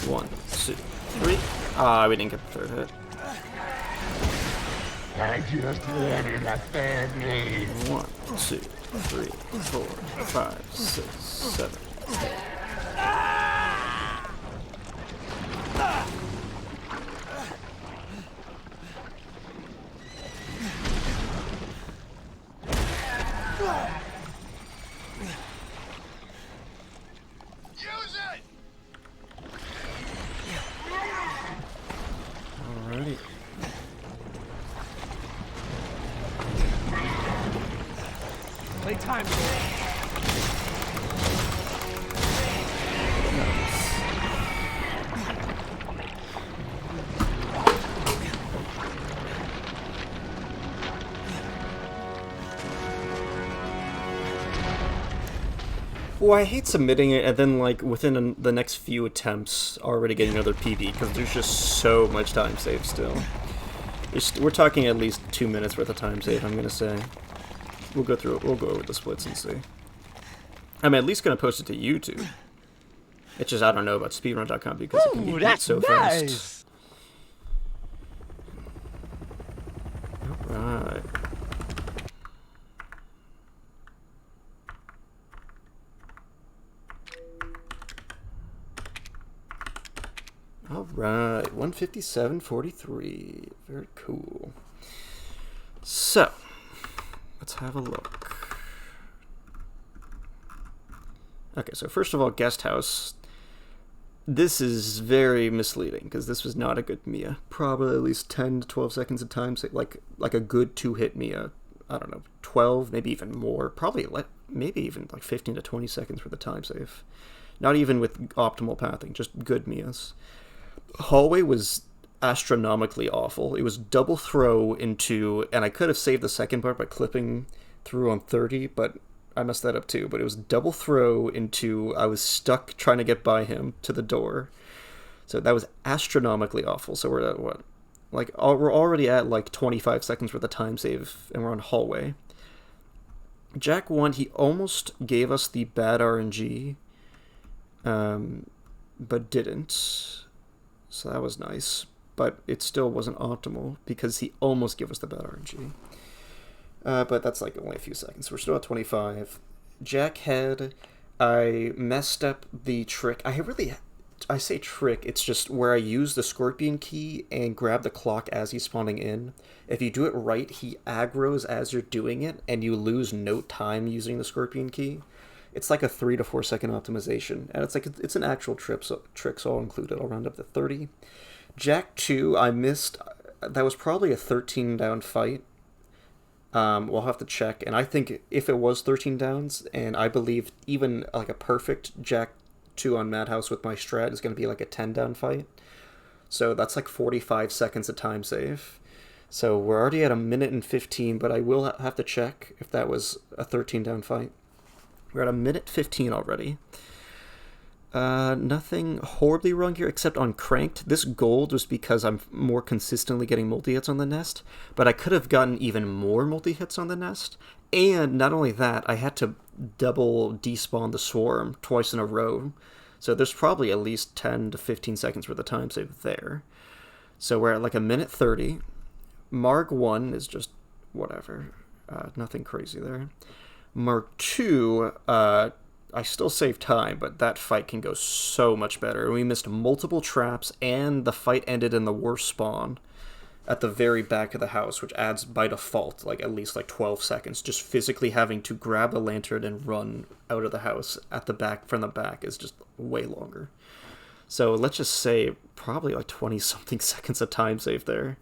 1, 2, 3. Ah, we didn't get the 3rd hit. I just wanted a family. 1, 2, 3, 4, 5, 6, 7. Alrighty. Play time. Well, I hate submitting it and then, like, within the next few attempts, already getting another PB, because there's just so much time saved still. We're talking at least 2 minutes worth of time saved, I'm gonna say. We'll go through it. We'll go over the splits and see. I'm at least gonna post it to YouTube. It's just I don't know about speedrun.com because it can be so fast. Alright. Alright, 157.43. Very cool. So, let's have a look. Okay, so first of all, Guest House. This is very misleading, because this was not a good Mia. Probably at least 10 to 12 seconds of time, like a good 2-hit Mia. I don't know, 12, maybe even more. Probably, maybe even like 15 to 20 seconds for the time save. Not even with optimal pathing, just good Mias. Hallway was astronomically awful. It was double throw into, and I could have saved the second part by clipping through on 30, but I messed that up too. But it was double throw into, I was stuck trying to get by him to the door. So that was astronomically awful. So we're at what? Like, we're already at like 25 seconds worth of time save, and we're on Hallway. Jack 1, he almost gave us the bad RNG, but didn't. So that was nice, but it still wasn't optimal because he almost gave us the bad RNG. But that's like only a few seconds. We're still at 25. Jack had, I messed up the trick. I say trick, it's just where I use the scorpion key and grab the clock as he's spawning in. If you do it right, he aggroes as you're doing it, and you lose note time using the scorpion key. It's like a 3 to 4 second optimization, and it's an actual trick, so I'll include it. I'll round up to 30. Jack 2, I missed. That was probably a 13 down fight. We'll have to check, and I think if it was 13 downs, and I believe even like a perfect Jack 2 on Madhouse with my strat is going to be like a 10 down fight. So that's like 45 seconds of time save. So we're already at 1 minute and 15, but I will have to check if that was a 13 down fight. We're at 1 minute 15 already. Nothing horribly wrong here, except on Cranked. This gold was because I'm more consistently getting multi-hits on the nest, but I could have gotten even more multi-hits on the nest. And not only that, I had to double despawn the swarm twice in a row. So there's probably at least 10 to 15 seconds worth of time save there. So we're at like a minute 30. Mark 1 is just whatever. Nothing crazy there. Mark 2, I still save time, but that fight can go so much better. We missed multiple traps, and the fight ended in the worst spawn at the very back of the house, which adds by default like at least like 12 seconds. Just physically having to grab a lantern and run out of the house at the back from the back is just way longer. So let's just say probably like 20 something seconds of time save there.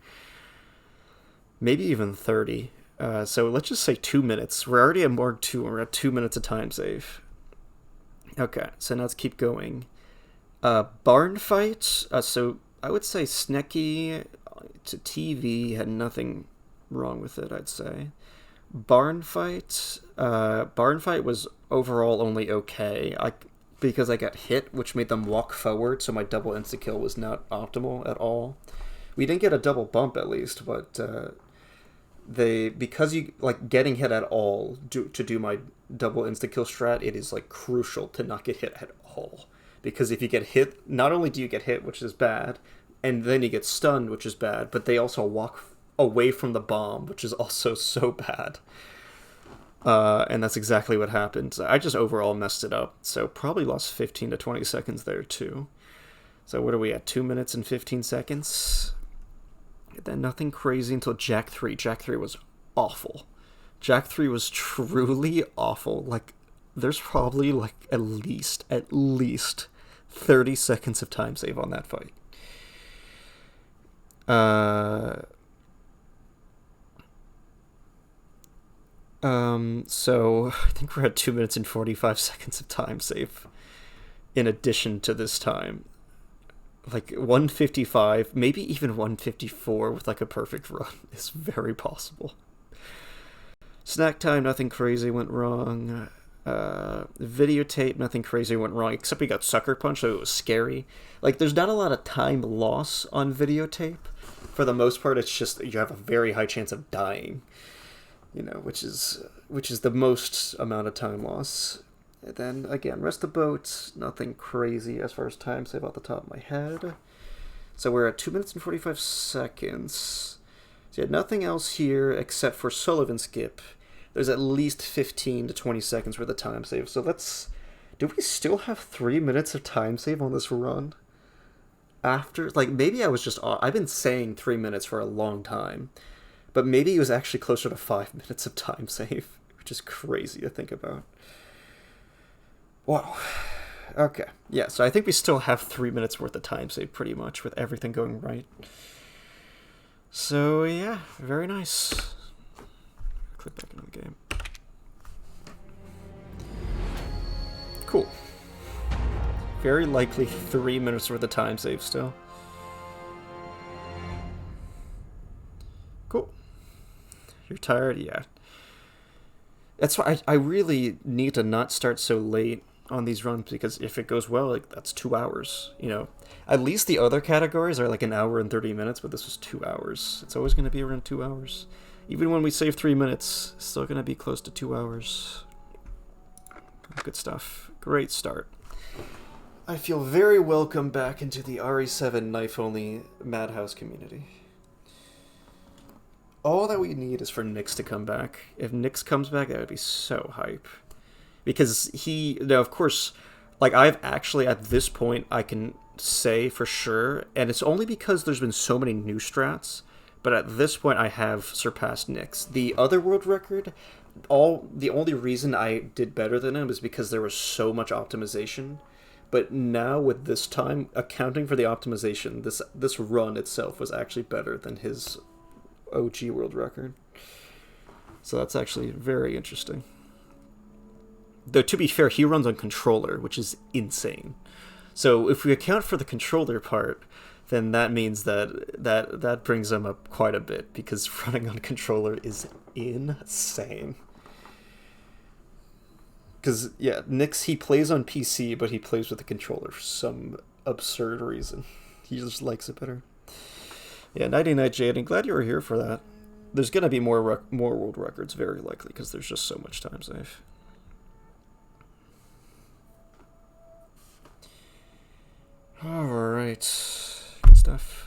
Maybe even 30. So let's just say 2 minutes. We're already at Morgue 2 and we're at 2 minutes of time save. Okay, so now let's keep going. Barn fight. So I would say Snecky to TV had nothing wrong with it, I'd say. Barn fight was overall only okay. Because I got hit, which made them walk forward, so my double insta-kill was not optimal at all. We didn't get a double bump at least, but because you like getting hit at all to do my double insta-kill strat, it is like crucial to not get hit at all. Because if you get hit, not only do you get hit, which is bad, and then you get stunned, which is bad, but they also walk away from the bomb, which is also so bad. And that's exactly what happened. I just overall messed it up, so probably lost 15 to 20 seconds there too. So what are we at, 2 minutes and 15 seconds? And then nothing crazy until Jack 3. Jack 3 was awful. Jack 3 was truly awful. Like, there's probably like at least 30 seconds of time save on that fight. So I think we're at 2 minutes and 45 seconds of time save in addition to this time. Like 155, maybe even 154 with like a perfect run is very possible. Snack time, nothing crazy went wrong. Videotape, nothing crazy went wrong, except we got sucker punched, so it was scary. Like, there's not a lot of time loss on videotape. For the most part, it's just you have a very high chance of dying. You know, which is the most amount of time loss. And then, again, rest of the boat, nothing crazy as far as time save off the top of my head. So we're at 2 minutes and 45 seconds. So yeah, nothing else here except for Sullivan skip. There's at least 15 to 20 seconds worth of time save. So do we still have 3 minutes of time save on this run? After, like, maybe I've been saying 3 minutes for a long time. But maybe it was actually closer to 5 minutes of time save, which is crazy to think about. Wow. Okay. Yeah, so I think we still have 3 minutes worth of time save pretty much with everything going right. So yeah, very nice. Click back into the game. Cool. Very likely 3 minutes worth of time save still. Cool. You're tired? Yeah. That's why I really need to not start so late on these runs, because if it goes well, like, that's 2 hours, you know. At least the other categories are like an hour and 30 minutes, but this was 2 hours. It's always going to be around 2 hours. Even when we save 3 minutes, it's still going to be close to 2 hours. Good stuff. Great start. I feel very welcome back into the RE7 Knife Only Madhouse community. All that we need is for Nyx to come back. If Nyx comes back, that would be so hype. Because now of course, like, I've actually, at this point, I can say for sure, and it's only because there's been so many new strats, but at this point I have surpassed Nyx. The other world record, the only reason I did better than him is because there was so much optimization. But now with this time, accounting for the optimization, this run itself was actually better than his OG world record. So that's actually very interesting. Though, to be fair, he runs on controller, which is insane. So if we account for the controller part, then that means that brings him up quite a bit, because running on controller is insane. Because, yeah, Nyx, he plays on PC, but he plays with the controller for some absurd reason. He just likes it better. Yeah, Nighty Night, Jade, and glad you were here for that. There's going to be more world records, very likely, because there's just so much time safe. Alright. Good stuff.